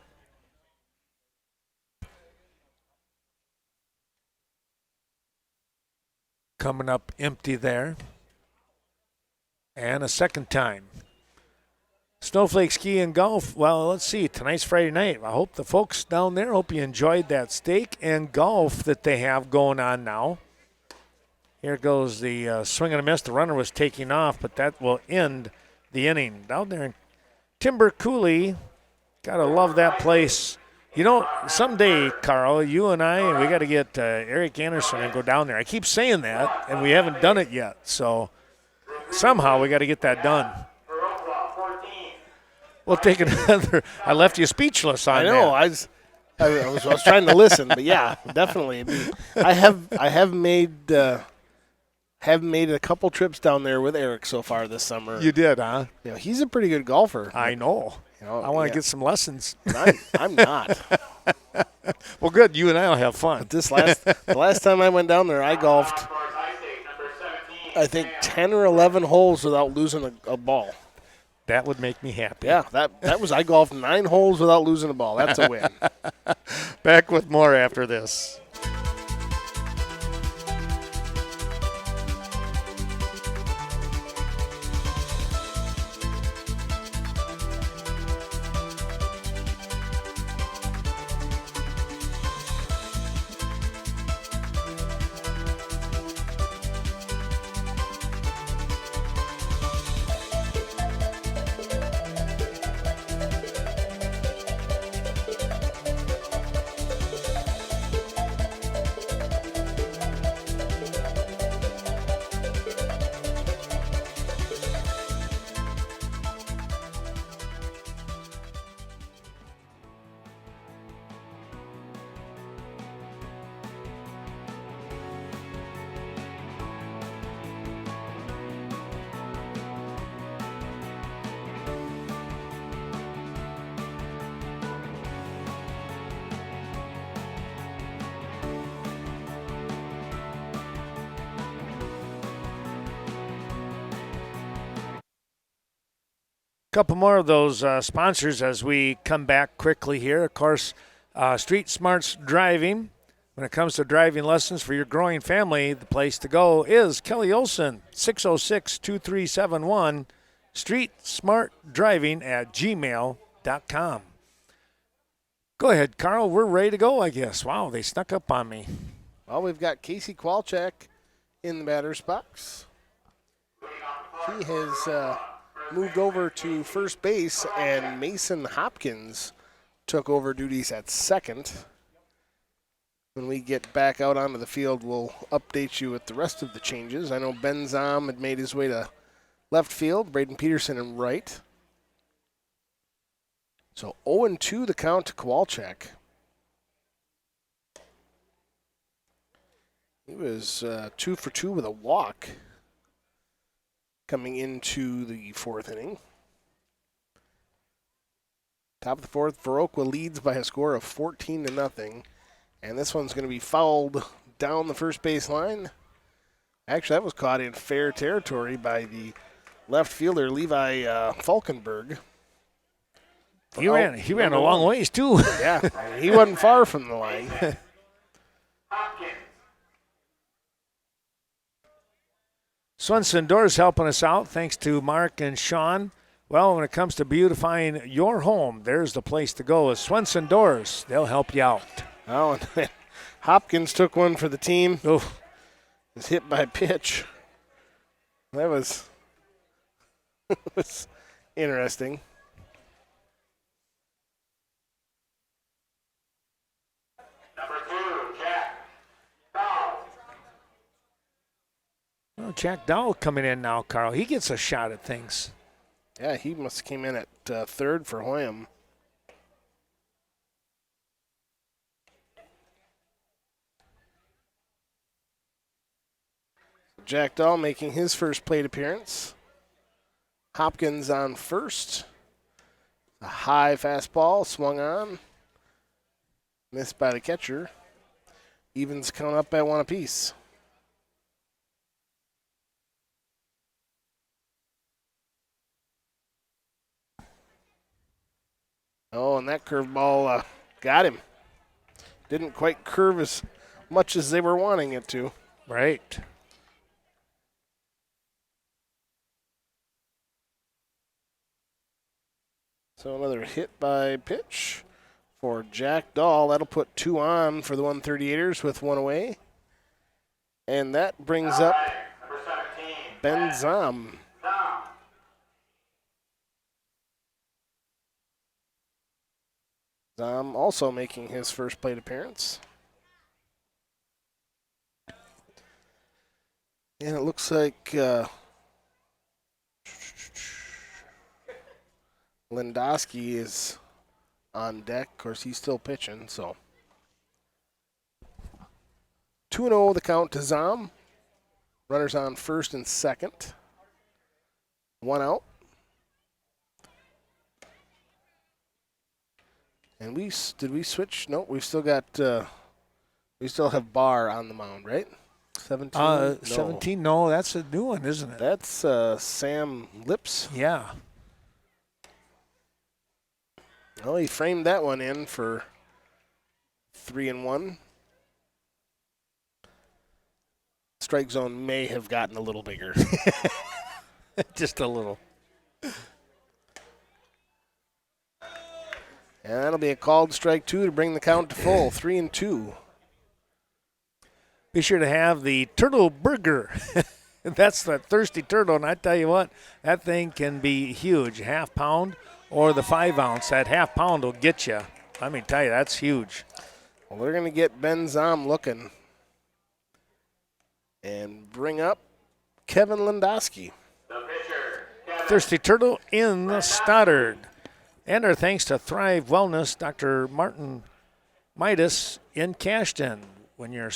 Coming up empty there. And a second time. Snowflake Ski and Golf. Well, let's see. Tonight's Friday night. I hope the folks down there, hope you enjoyed that steak and golf that they have going on now. Here goes the swing and a miss. The runner was taking off, but that will end the inning. Down there in Timber Coulee, got to love that place. You know, someday, Carl, you and I, we got to get Eric Anderson and go down there. I keep saying that, and we haven't done it yet. So somehow we got to get that done. We'll take another. I left you speechless on that. I know. I was trying to listen, but yeah, definitely. I mean, I have made a couple trips down there with Eric so far this summer. You did, huh? You know, he's a pretty good golfer. I know. You know, I want to get some lessons. I'm not. Well, good. You and I will have fun. But the last time I went down there, I golfed, I think 10 or 11 holes without losing a ball. That would make me happy. Yeah, I golfed 9 holes without losing a ball. That's a win. Back with more after this. Couple more of those sponsors as we come back quickly here. Of course, Street Smarts Driving. When it comes to driving lessons for your growing family, the place to go is Kelly Olson, 606-2371, streetsmartdriving@gmail.com. Go ahead, Carl. We're ready to go, I guess. Wow, they snuck up on me. Well, we've got Casey Kwalchek in the batter's box. He has moved over to first base, and Mason Hopkins took over duties at second. When we get back out onto the field, we'll update you with the rest of the changes. I know Ben Zom had made his way to left field, Braden Peterson in right. So 0-2 the count to Kowalczyk. He was 2 for 2 with a walk coming into the fourth inning. Top of the fourth, Viroqua leads by a score of 14-0. And this one's going to be fouled down the first base line. Actually, that was caught in fair territory by the left fielder, Levi Falkenberg. He ran a long ways, too. Yeah, he wasn't far from the line. Swenson Doors helping us out, thanks to Mark and Sean. Well, when it comes to beautifying your home, there's the place to go is Swenson Doors. They'll help you out. Oh, and Hopkins took one for the team. Oh, Was hit by a pitch. That was, was interesting. Number 2, Jack Dowell. well, Jack Dowell coming in now, Carl. He gets a shot at things. Yeah, he must have came in at third for Hoyam. Jack Dahl making his first plate appearance. Hopkins on first. A high fastball swung on. Missed by the catcher. Evens count up at 1 apiece. Oh, and that curveball got him. Didn't quite curve as much as they were wanting it to. Right. So another hit by pitch for Jack Dahl. That'll put 2 on for the 138ers with 1 away. And that brings up Number 17. Ben Zom. Zom. Zom also making his first plate appearance. And it looks like Lindowski is on deck. Of course, he's still pitching, so. 2-0 the count to Zom. Runners on first and second. 1 out. And did we switch? No, we still got we still have Barr on the mound, right? 17. No. 17. No, that's a new one, isn't it? That's Sam Lips. Yeah. Well, he framed that one in for 3-1. Strike zone may have gotten a little bigger. Just a little. And that'll be a called strike 2 to bring the count to full, 3-2. Be sure to have the turtle burger. That's the thirsty turtle, and I tell you what, that thing can be huge. Half pound or the 5 ounce. That half pound will get you. Let me tell you, that's huge. Well, they're going to get Ben Zom looking and bring up Kevin Lindowski. The pitcher. Kevin. Thirsty turtle in Stoddard. And our thanks to Thrive Wellness, Dr. Martin Midas in Cashton. When your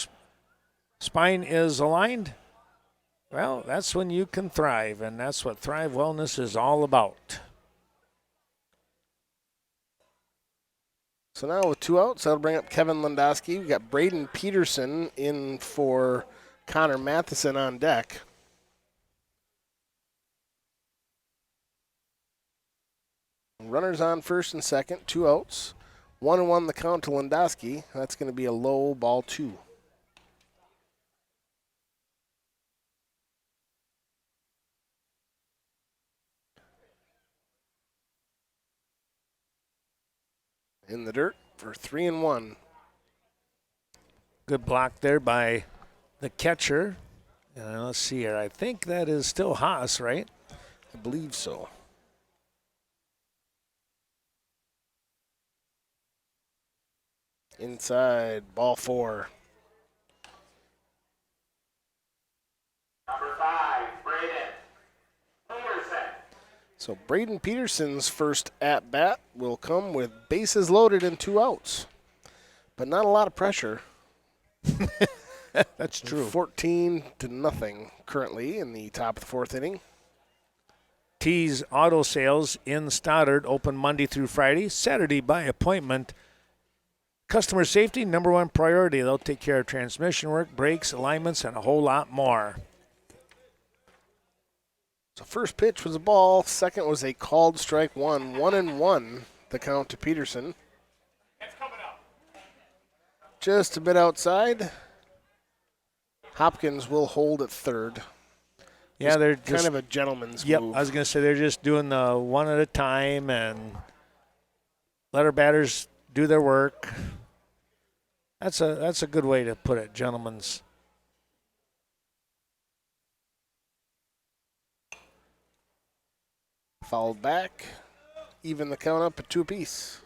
spine is aligned, well, that's when you can thrive, and that's what Thrive Wellness is all about. So now with 2 outs, that'll bring up Kevin Lindowski. We've got Braden Peterson in for Connor Matheson on deck. Runners on first and second, 2 outs. 1-1 the count to Lindowski. That's going to be a low ball 2. In the dirt for 3-1. Good block there by the catcher. Let's see here. I think that is still Haas, right? I believe so. Inside, ball 4. Number 5. Braden. Peterson. So Braden Peterson's first at-bat will come with bases loaded and 2 outs. But not a lot of pressure. That's true. 14-0 currently in the top of the 4th inning. T's Auto Sales in Stoddard, open Monday through Friday, Saturday by appointment. Customer safety, number 1 priority. They'll take care of transmission work, brakes, alignments, and a whole lot more. So first pitch was a ball. Second was a called strike 1. 1-1 the count to Peterson. Just a bit outside. Hopkins will hold at third. Yeah, they're kind just of a gentleman's Yep, move. I was going to say they're just doing the one at a time and let our batters do their work. That's a good way to put it, gentlemen's. Fouled back. Even the count up at 2 apiece.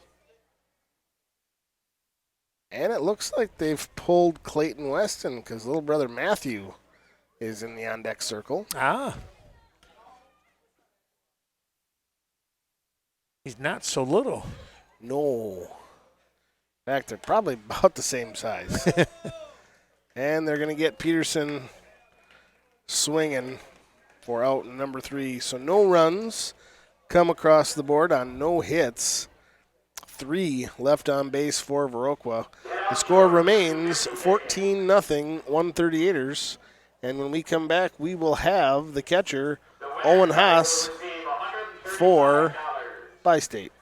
And it looks like they've pulled Clayton Weston because little brother Matthew is in the on-deck circle. Ah. He's not so little. No. In fact, they're probably about the same size. And they're going to get Peterson swinging for out number 3. So no runs come across the board on no hits. 3 left on base for Viroqua. The score remains 14-0, 138ers. And when we come back, we will have the catcher, Owen Haas, for Bi-State.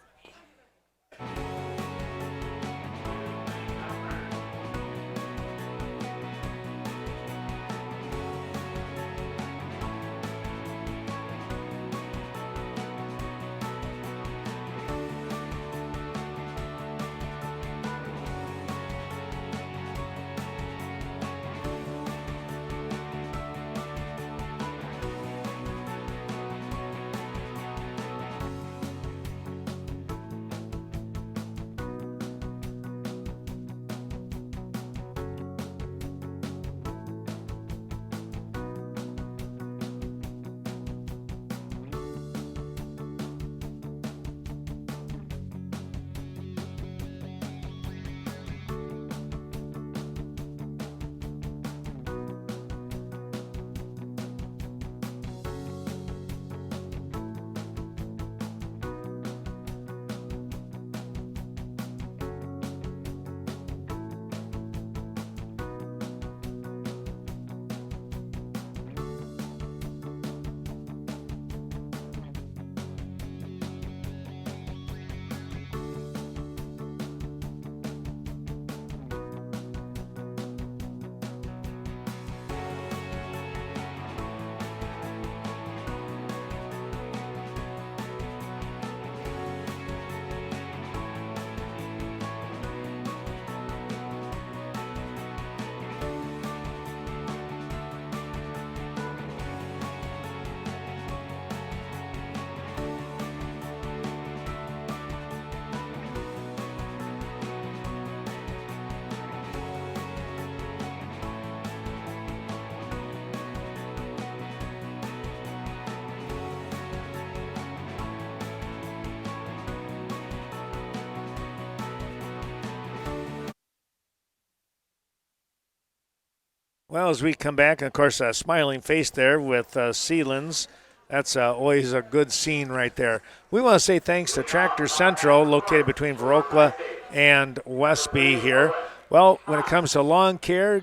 Well, as we come back, and of course, a smiling face there with Sealands. That's always a good scene right there. We want to say thanks to Tractor Central, located between Viroqua and Westby here. Well, when it comes to lawn care,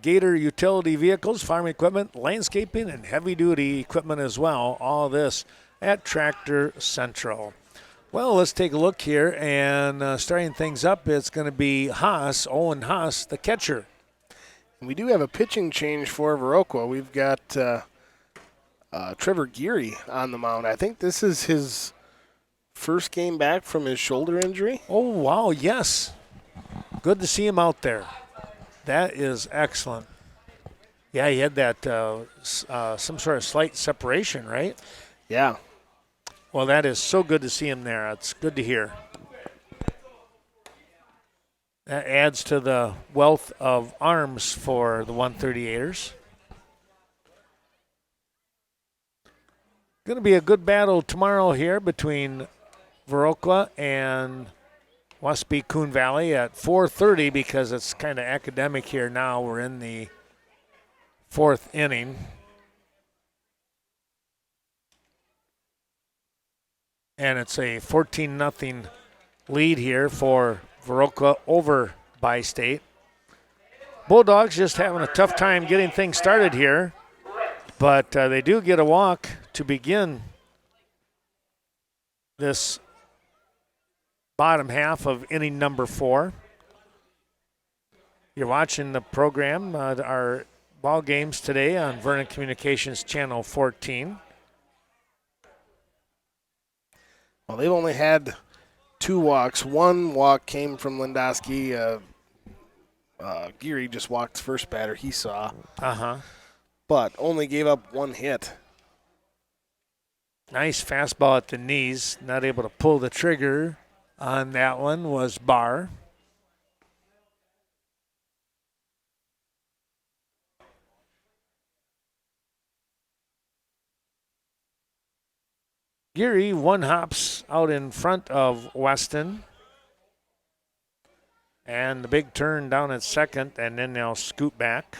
Gator utility vehicles, farm equipment, landscaping, and heavy-duty equipment as well, all this at Tractor Central. Well, let's take a look here, and starting things up, it's going to be Owen Haas, the catcher. We do have a pitching change for Viroqua. We've got Trevor Geary on the mound. I think this is his first game back from his shoulder injury. Oh, wow, yes. Good to see him out there. That is excellent. Yeah, he had that some sort of slight separation, right? Yeah. Well, that is so good to see him there. It's good to hear. That adds to the wealth of arms for the 138ers. Going to be a good battle tomorrow here between Viroqua and Westby Coon Valley at 4:30 because it's kind of academic here now. We're in the fourth inning. And it's a 14-0 lead here for Viroqua over Bi-State. Bulldogs just having a tough time getting things started here, but they do get a walk to begin this bottom half of inning number 4. You're watching the program, our ball games today on Vernon Communications Channel 14. Well, they've only had 2 walks. 1 walk came from Lindowski. Geary just walked the first batter he saw. But only gave up 1 hit. Nice fastball at the knees. Not able to pull the trigger on that one was Barr. Geary 1 hops out in front of Weston. And the big turn down at second, and then they'll scoot back.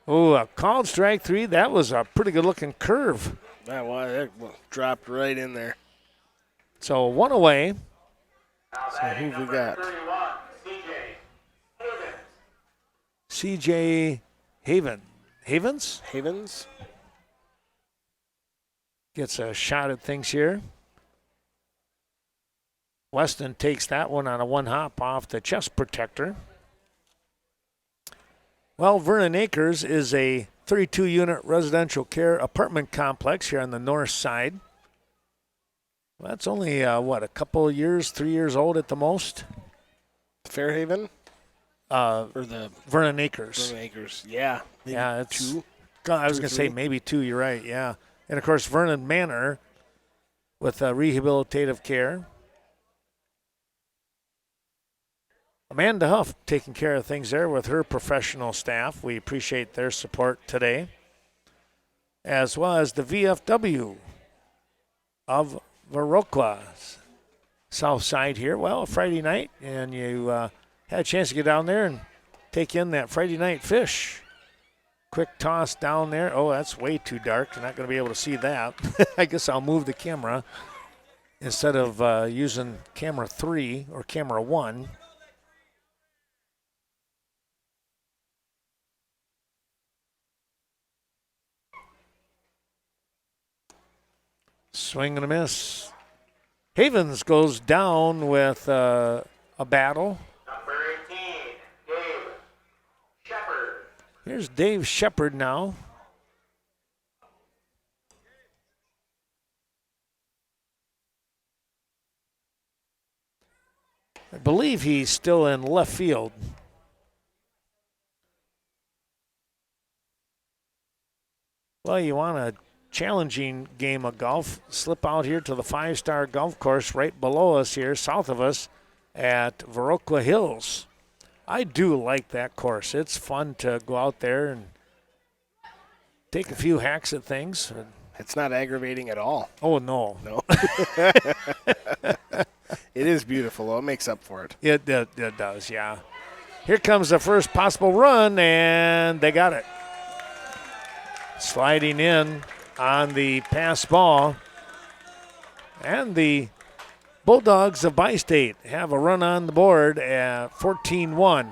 Oh, a called strike 3. That was a pretty good-looking curve. That dropped right in there. So 1 away. So who we got? 31, C.J. Havens Havens. gets a shot at things here. Weston takes that one on a 1 hop off the chest protector. Well, Vernon Acres is a 32-unit residential care apartment complex here on the north side. Well, that's only, a couple of years, 3 years old at the most? Fairhaven? Or the Vernon Acres. Vernon Acres, yeah. Maybe Yeah, it's 2. I was 2 or going to say 3. maybe 2, you're right, yeah. And, of course, Vernon Manor with rehabilitative care. Amanda Huff taking care of things there with her professional staff. We appreciate their support today. As well as the VFW of Viroqua. South side here. Well, Friday night, and you had a chance to get down there and take in that Friday night fish. Quick toss down there. Oh, that's way too dark. You're not going to be able to see that. I guess I'll move the camera instead of using camera 3 or camera 1. Swing and a miss. Havens goes down with a battle. number 18, Dave Shepard. Here's Dave Shepard now. I believe he's still in left field. Well, you want a challenging game of golf, slip out here to the 5-star golf course right below us here, south of us at Viroqua Hills. I do like that course. It's fun to go out there and take a few hacks at things. It's not aggravating at all. Oh, no. No. It is beautiful, though. It makes up for it. It does, yeah. Here comes the first possible run, and they got it. Sliding in on the pass ball. And the Bulldogs of Bi-State have a run on the board at 14-1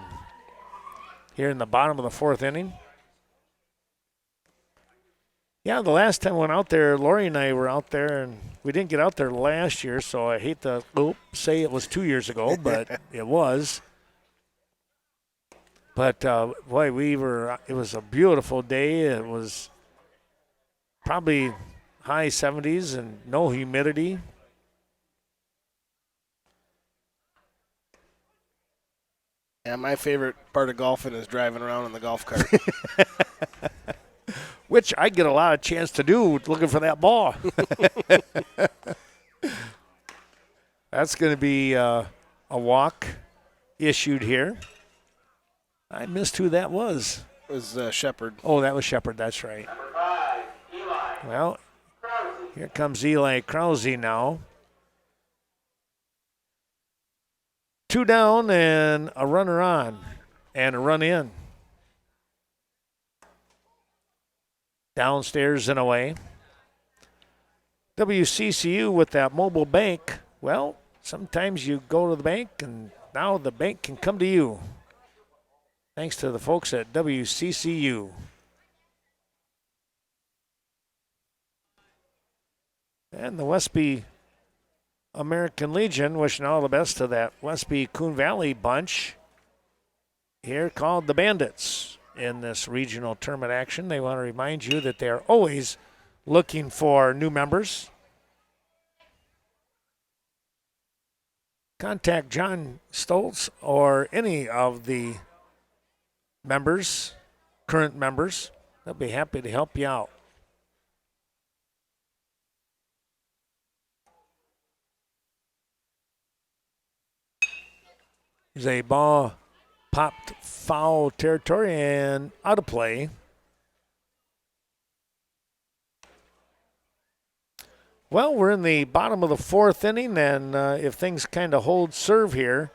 here in the bottom of the fourth inning. Yeah, the last time I went out there, Lori and I were out there, and we didn't get out there last year, so I hate to say it was 2 years ago, but it was. But, boy, it was a beautiful day. It was probably high 70s and no humidity. Yeah, my favorite part of golfing is driving around in the golf cart. Which I get a lot of chance to do looking for that ball. That's going to be a walk issued here. I missed who that was. It was Shepard. Oh, that was Shepard. That's right. Number 5, Eli Well, Krause. here comes Eli Krause now. 2 down and a runner on and a run in. Downstairs and away. WCCU with that mobile bank. Well, sometimes you go to the bank and now the bank can come to you. Thanks to the folks at WCCU. And the Westby American Legion wishing all the best to that Westby Coon Valley bunch here called the Bandits. In this regional tournament action, they want to remind you that they are always looking for new members. Contact John Stoltz or any of the members, current members. They'll be happy to help you out. There's a ball popped foul territory and out of play. Well, we're in the bottom of the fourth inning, and if things kind of hold serve here,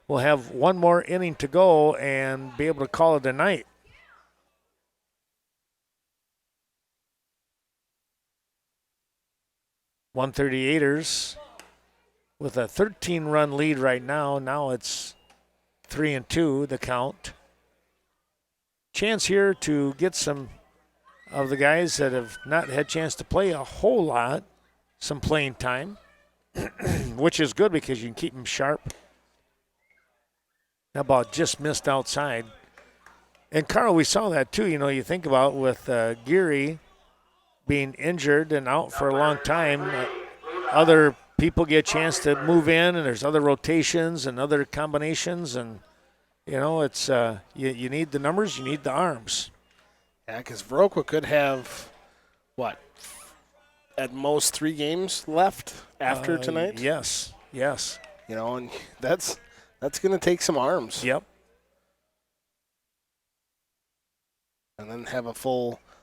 we'll have one more inning to go and be able to call it a night. ers with a 13-run lead right now. Now it's 3-2, the count. Chance here to get some of the guys that have not had a chance to play a whole lot, some playing time, which is good because you can keep them sharp. That ball just missed outside. And, Carl, we saw that too. You know, you think about with Geary being injured and out for a long time, other people get a chance to move in, and there's other rotations and other combinations, and you know it's you need the numbers, you need the arms. Yeah, because Viroqua could have at most 3 games left after tonight. Yes. You know, and that's going to take some arms. Yep. And then have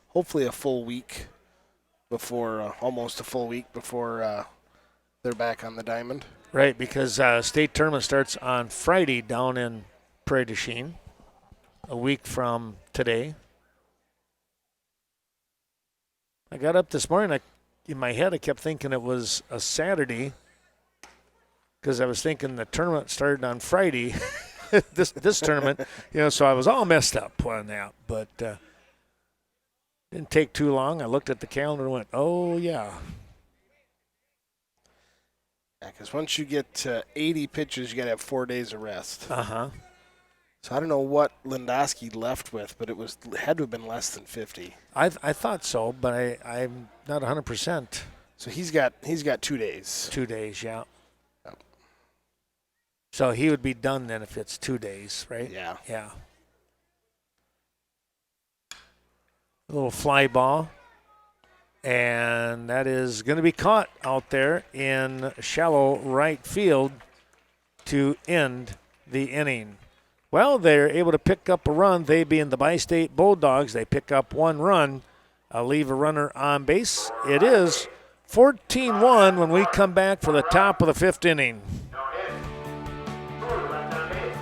hopefully a full week before, almost a full week before they're back on the diamond. Right, because state tournament starts on Friday down in Prairie du Chien, a week from today. I got up this morning, in my head I kept thinking it was a Saturday because I was thinking the tournament started on Friday, this tournament, you know, so I was all messed up on that. But didn't take too long. I looked at the calendar and went, oh, yeah. Yeah, because once you get to 80 pitches, you got to have 4 days of rest. Uh-huh. So I don't know what Lindowski left with, but had to have been less than 50. I thought so, but I'm not 100%. So he's got 2 days. 2 days, yeah. Yep. So he would be done then if it's 2 days, right? Yeah. Yeah. A little fly ball. And that is going to be caught out there in shallow right field to end the inning. Well, they're able to pick up a run. They being the Bi-State Bulldogs, they pick up 1 run, leave a runner on base. It is 14-1 when we come back for the top of the 5th inning. No hit. Two left on base.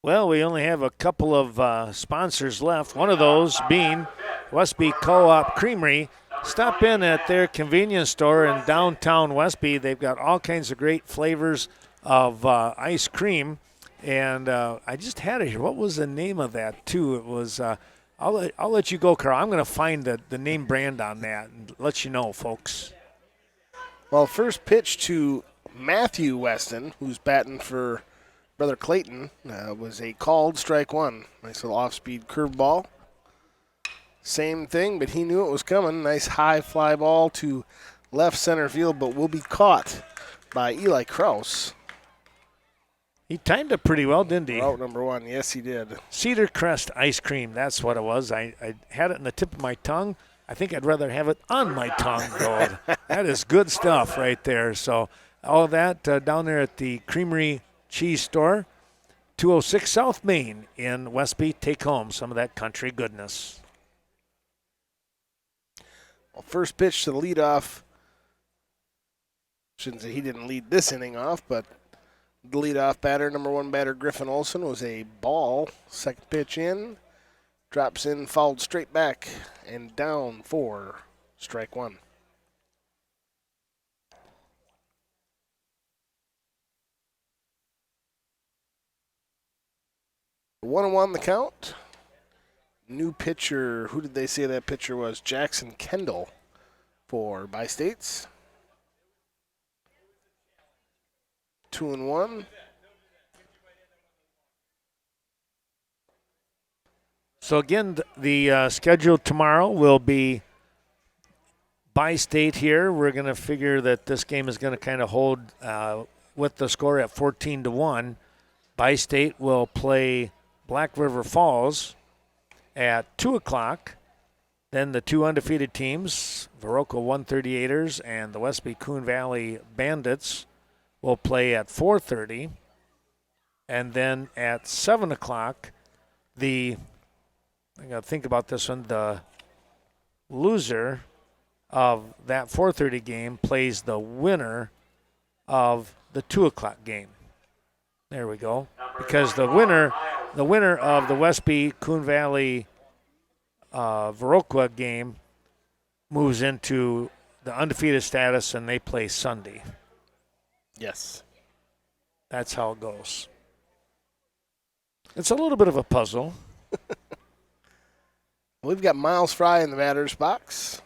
Well, we only have a couple of sponsors left. One of those being Westby Co-op Creamery. Stop in at their convenience store in downtown Westby. They've got all kinds of great flavors of ice cream. And I just had it here. What was the name of that, too? It was, I'll let you go, Carl. I'm going to find the name brand on that and let you know, folks. Well, first pitch to Matthew Weston, who's batting for Brother Clayton, was a called strike one. Nice little off-speed curveball. Same thing, but he knew it was coming. Nice high fly ball to left center field, but will be caught by Eli Kraus. He timed it pretty well, didn't he? Route number 1, yes, he did. Cedar Crest ice cream, that's what it was. I had it in the tip of my tongue. I think I'd rather have it on my tongue, though. That is good stuff right there. So all of that down there at the Creamery Cheese Store, 206 South Main in Westby. Take home some of that country goodness. Well, first pitch to the leadoff. Shouldn't say he didn't lead this inning off, but the leadoff batter, number 1 batter Griffin Olson, was a ball. Second pitch in, drops in, fouled straight back, and down for strike one. 1-1 the count. New pitcher, who did they say that pitcher was? Jackson Kendall for Bi-States. 2-1. So again, the schedule tomorrow will be Bi-State here. We're going to figure that this game is going to kind of hold with the score at 14-1. Bi-State will play Black River Falls at 2 o'clock. Then the two undefeated teams, Viroqua 138ers and the Westby Coon Valley Bandits, will play at 4:30. And then at 7 o'clock, I got to think about this one, the loser of that 4:30 game plays the winner of the 2 o'clock game. There we go. Because the winner of the Westby Coon Valley Viroqua game moves into the undefeated status, and they play Sunday. Yes. That's how it goes. It's a little bit of a puzzle. We've got Miles Fry in the batter's box.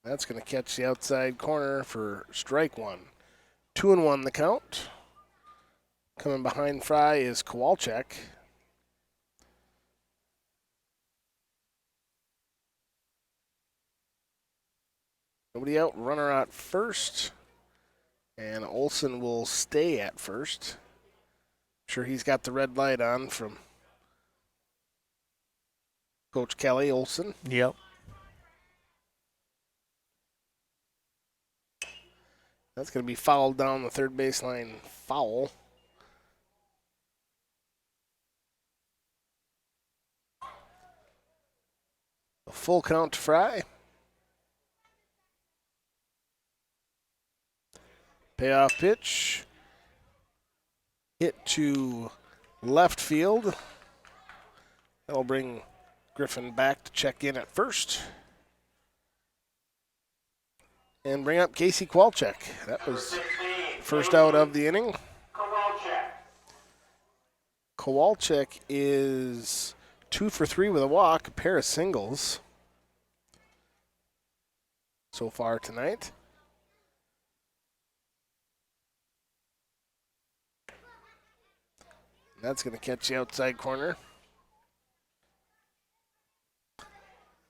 That's going to catch the outside corner for strike one. 2-1 the count. Coming behind Fry is Kowalczyk. Nobody out, runner at first. And Olson will stay at first. Sure, he's got the red light on from Coach Kelly Olson. Yep. That's going to be fouled down the third baseline. Foul. A full count to Fry. Payoff pitch. Hit to left field. That'll bring Griffin back to check in at first. And bring up Casey Kowalczyk. That was first out of the inning. Kowalczyk is 2 for 3 with a walk, a pair of singles so far tonight. That's going to catch the outside corner. I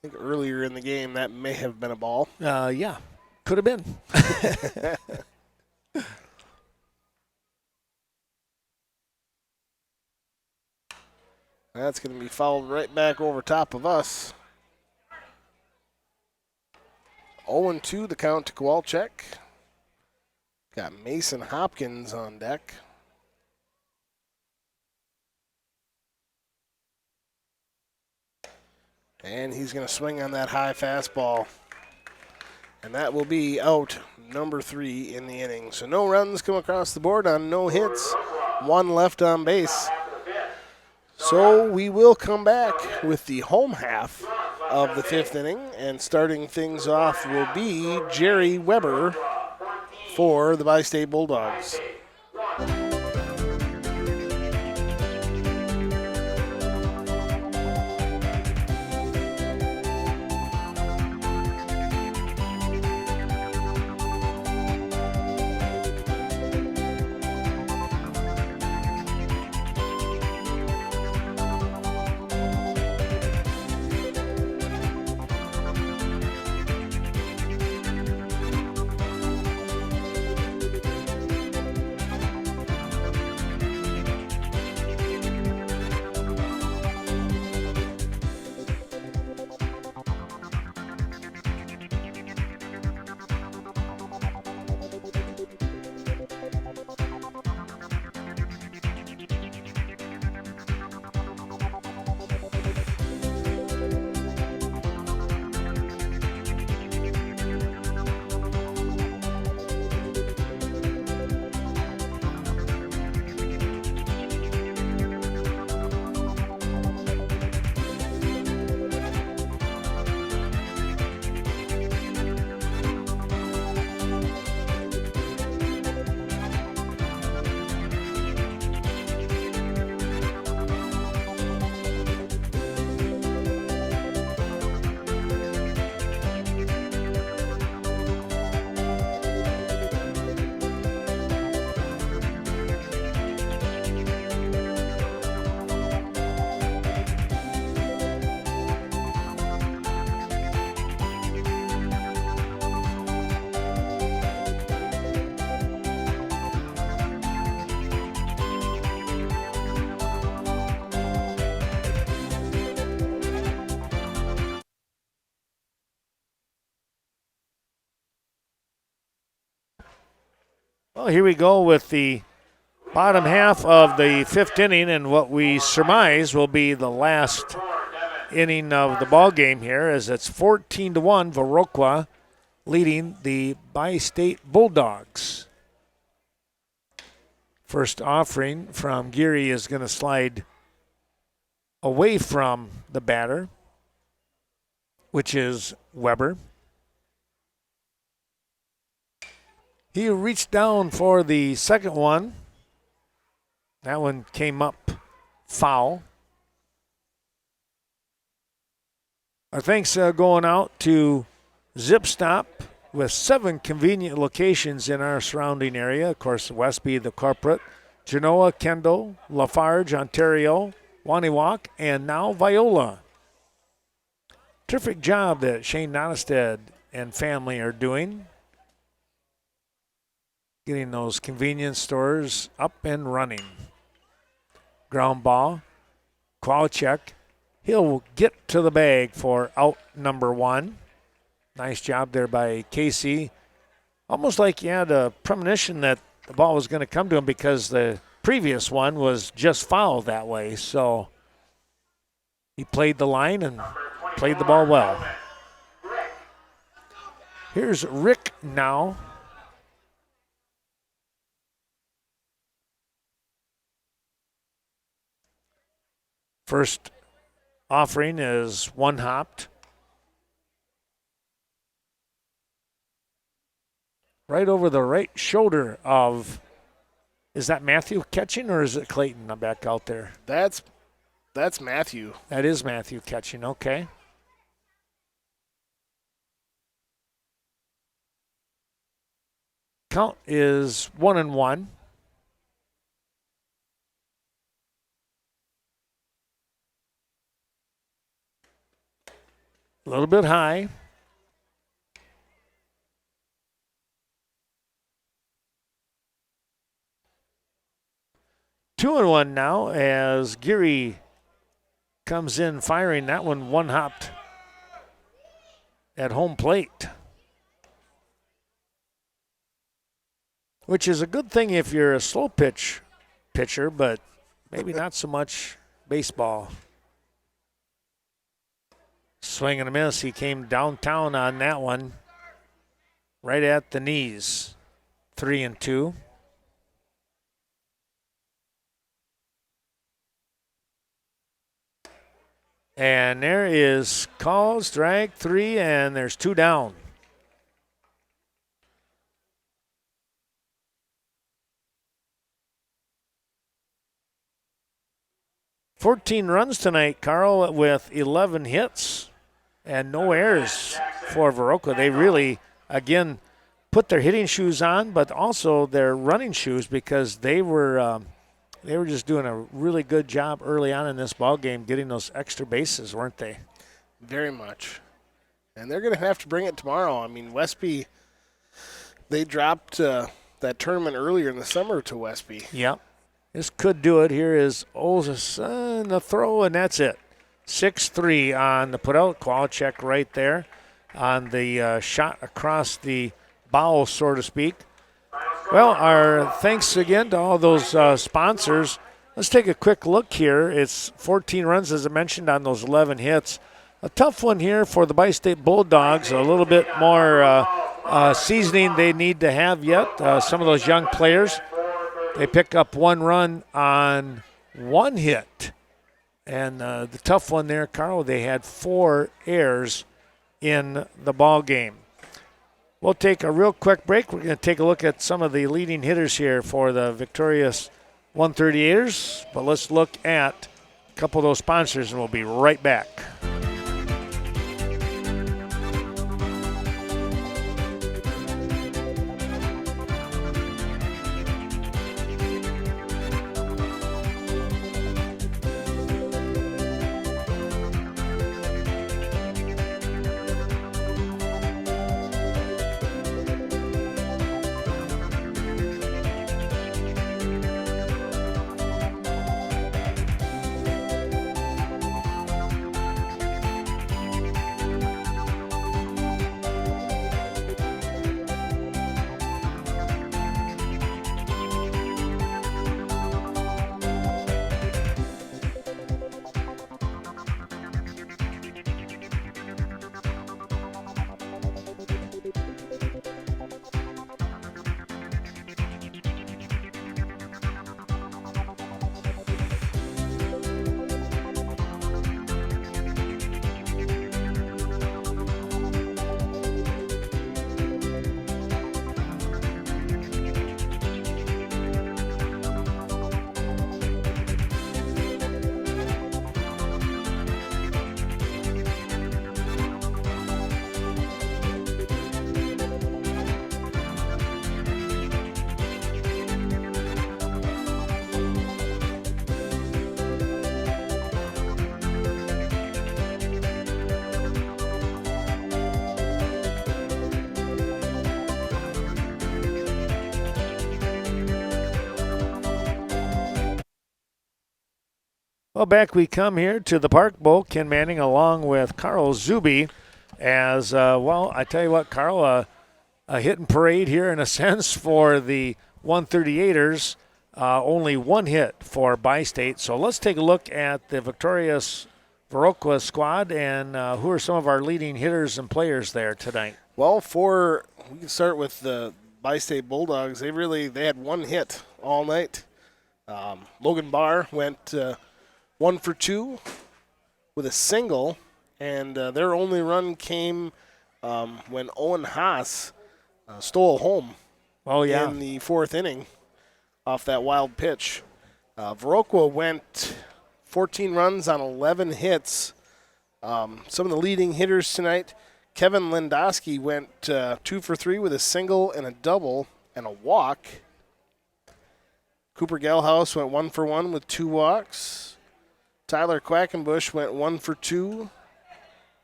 think earlier in the game that may have been a ball. Yeah, could have been. That's going to be fouled right back over top of us. 0-2 the count to Kowalczyk. Got Mason Hopkins on deck. And he's going to swing on that high fastball. And that will be out number 3 in the inning. So no runs come across the board on no hits. 1 left on base. So we will come back with the home half of the 5th inning. And starting things off will be Jerry Weber for the Bi-State Bulldogs. Well, here we go with the bottom half of the 5th inning, and what we surmise will be the last inning of the ball game here, as it's 14-1, Viroqua leading the Bi-State Bulldogs. First offering from Geary is going to slide away from the batter, which is Weber. He reached down for the second one. That one came up foul. Our thanks going out to Zip Stop with 7 convenient locations in our surrounding area. Of course, Westby, the corporate, Genoa, Kendall, Lafarge, Ontario, Waniwak, and now Viola. Terrific job that Shane Nottestead and family are doing, getting those convenience stores up and running. Ground ball, Kowalczyk. He'll get to the bag for out number 1. Nice job there by Casey. Almost like you had a premonition that the ball was going to come to him because the previous one was just fouled that way. So he played the line and played the ball well. Here's Rick now. First offering is one hopped. Right over the right shoulder of, is that Matthew catching or is it Clayton back out there? That's Matthew. That is Matthew catching, okay. Count is 1-1. A little bit high. Two and one now as Geary comes in firing. That one hopped at home plate, which is a good thing if you're a slow pitch pitcher, but maybe not so much baseball. Swing and a miss. He came downtown on that one, right at the knees. 3-2. And there is call, strike 3, and there's 2 down. $14 runs tonight, Carl, with 11 hits and no errors for Viroqua. They really, again, put their hitting shoes on, but also their running shoes because they were just doing a really good job early on in this ball game, getting those extra bases, weren't they? Very much. And they're going to have to bring it tomorrow. I mean, Westby, they dropped that tournament earlier in the summer to Westby. Yep. This could do it. Here is Olsen, the throw, and that's it. 6-3 on the put-out. Kowalczyk right there on the shot across the bow, so to speak. Well, our thanks again to all those sponsors. Let's take a quick look here. It's 14 runs, as I mentioned, on those 11 hits. A tough one here for the Bi-State Bulldogs. A little bit more seasoning they need to have yet. Some of those young players, they pick up 1 run on 1 hit. And the tough one there, Carl, they had 4 errors in the ball game. We'll take a real quick break. We're going to take a look at some of the leading hitters here for the victorious 138ers. But let's look at a couple of those sponsors, and we'll be right back. Well, back we come here to the Park Bowl. Ken Manning along with Carl Zuby. As, well, I tell you what, Carl, a hit and parade here in a sense for the 138ers. Only one hit for Bi-State. So let's take a look at the victorious Viroqua squad and who are some of our leading hitters and players there tonight. Well, we can start with the Bi-State Bulldogs. They had one hit all night. Logan Barr went 1 for 2 with a single, and their only run came when Owen Haas stole home in the 4th inning off that wild pitch. Viroqua went 14 runs on 11 hits. Some of the leading hitters tonight, Kevin Lendowski went 2 for 3 with a single and a double and a walk. Cooper Gelhaus went 1 for 1 with 2 walks. Tyler Quackenbush went 1 for 2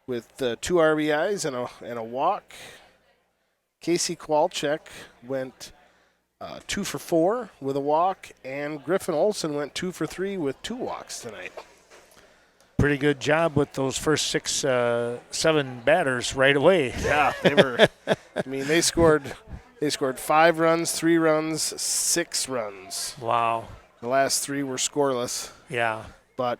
with 2 RBIs and a walk. Casey Kowalczyk went 2 for 4 with a walk, and Griffin Olson went 2 for 3 with 2 walks tonight. Pretty good job with those first 7 batters right away. Yeah, they were. They scored 5 runs, 3 runs, 6 runs. Wow. The last 3 were scoreless. Yeah. But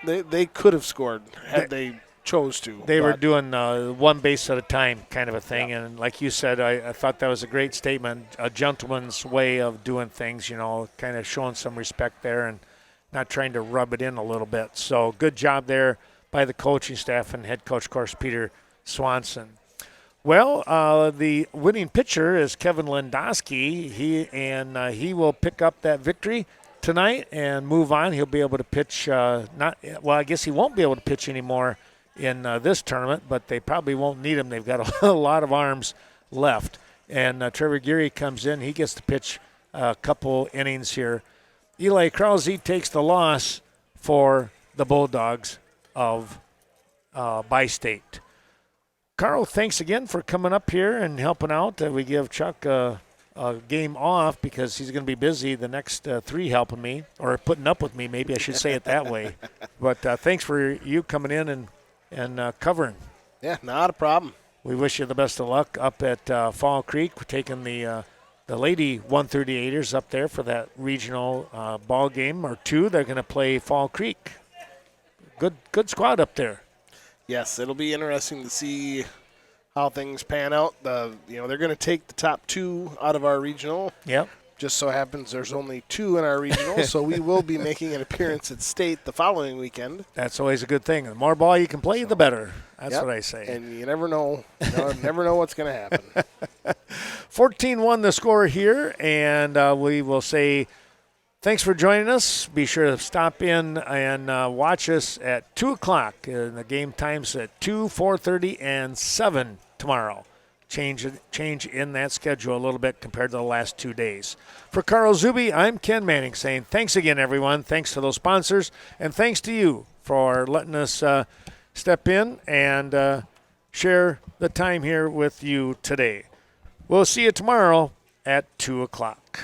they could have scored had they chose to. They were doing one base at a time kind of a thing. Yeah. And like you said, I thought that was a great statement, a gentleman's way of doing things, kind of showing some respect there and not trying to rub it in a little bit. So good job there by the coaching staff and head coach, of course, Peter Swanson. Well, the winning pitcher is Kevin Lendowski. He will pick up that victory tonight and move on. He'll be able to pitch. I guess he won't be able to pitch anymore in this tournament, but they probably won't need him. They've got a lot of arms left. And Trevor Geary comes in. He gets to pitch a couple innings here. Eli Krause takes the loss for the Bulldogs of Bi-State. Carl, thanks again for coming up here and helping out. We give Chuck a game off because he's going to be busy the next 3 helping me, or putting up with me, maybe I should say it that way. But thanks for you coming in and covering. Yeah, not a problem. We wish you the best of luck up at Fall Creek. We're taking the Lady 138ers up there for that regional ball game or 2. They're going to play Fall Creek. Good squad up there. Yes, it'll be interesting to see how things pan out. They're going to take the top 2 out of our regional. Yep. Just so happens there's only 2 in our regional, so we will be making an appearance at state the following weekend. That's always a good thing. The more ball you can play, the better. That's what I say. And you never know. Never know what's going to happen. 14-1 the score here, and we will say thanks for joining us. Be sure to stop in and watch us at 2 o'clock. The game times at 2, 4:30, and 7 tomorrow. Change in that schedule a little bit compared to the last 2 days. For Carl Zuby, I'm Ken Manning saying thanks again, everyone. Thanks to those sponsors, and thanks to you for letting us step in and share the time here with you today. We'll see you tomorrow at 2 o'clock.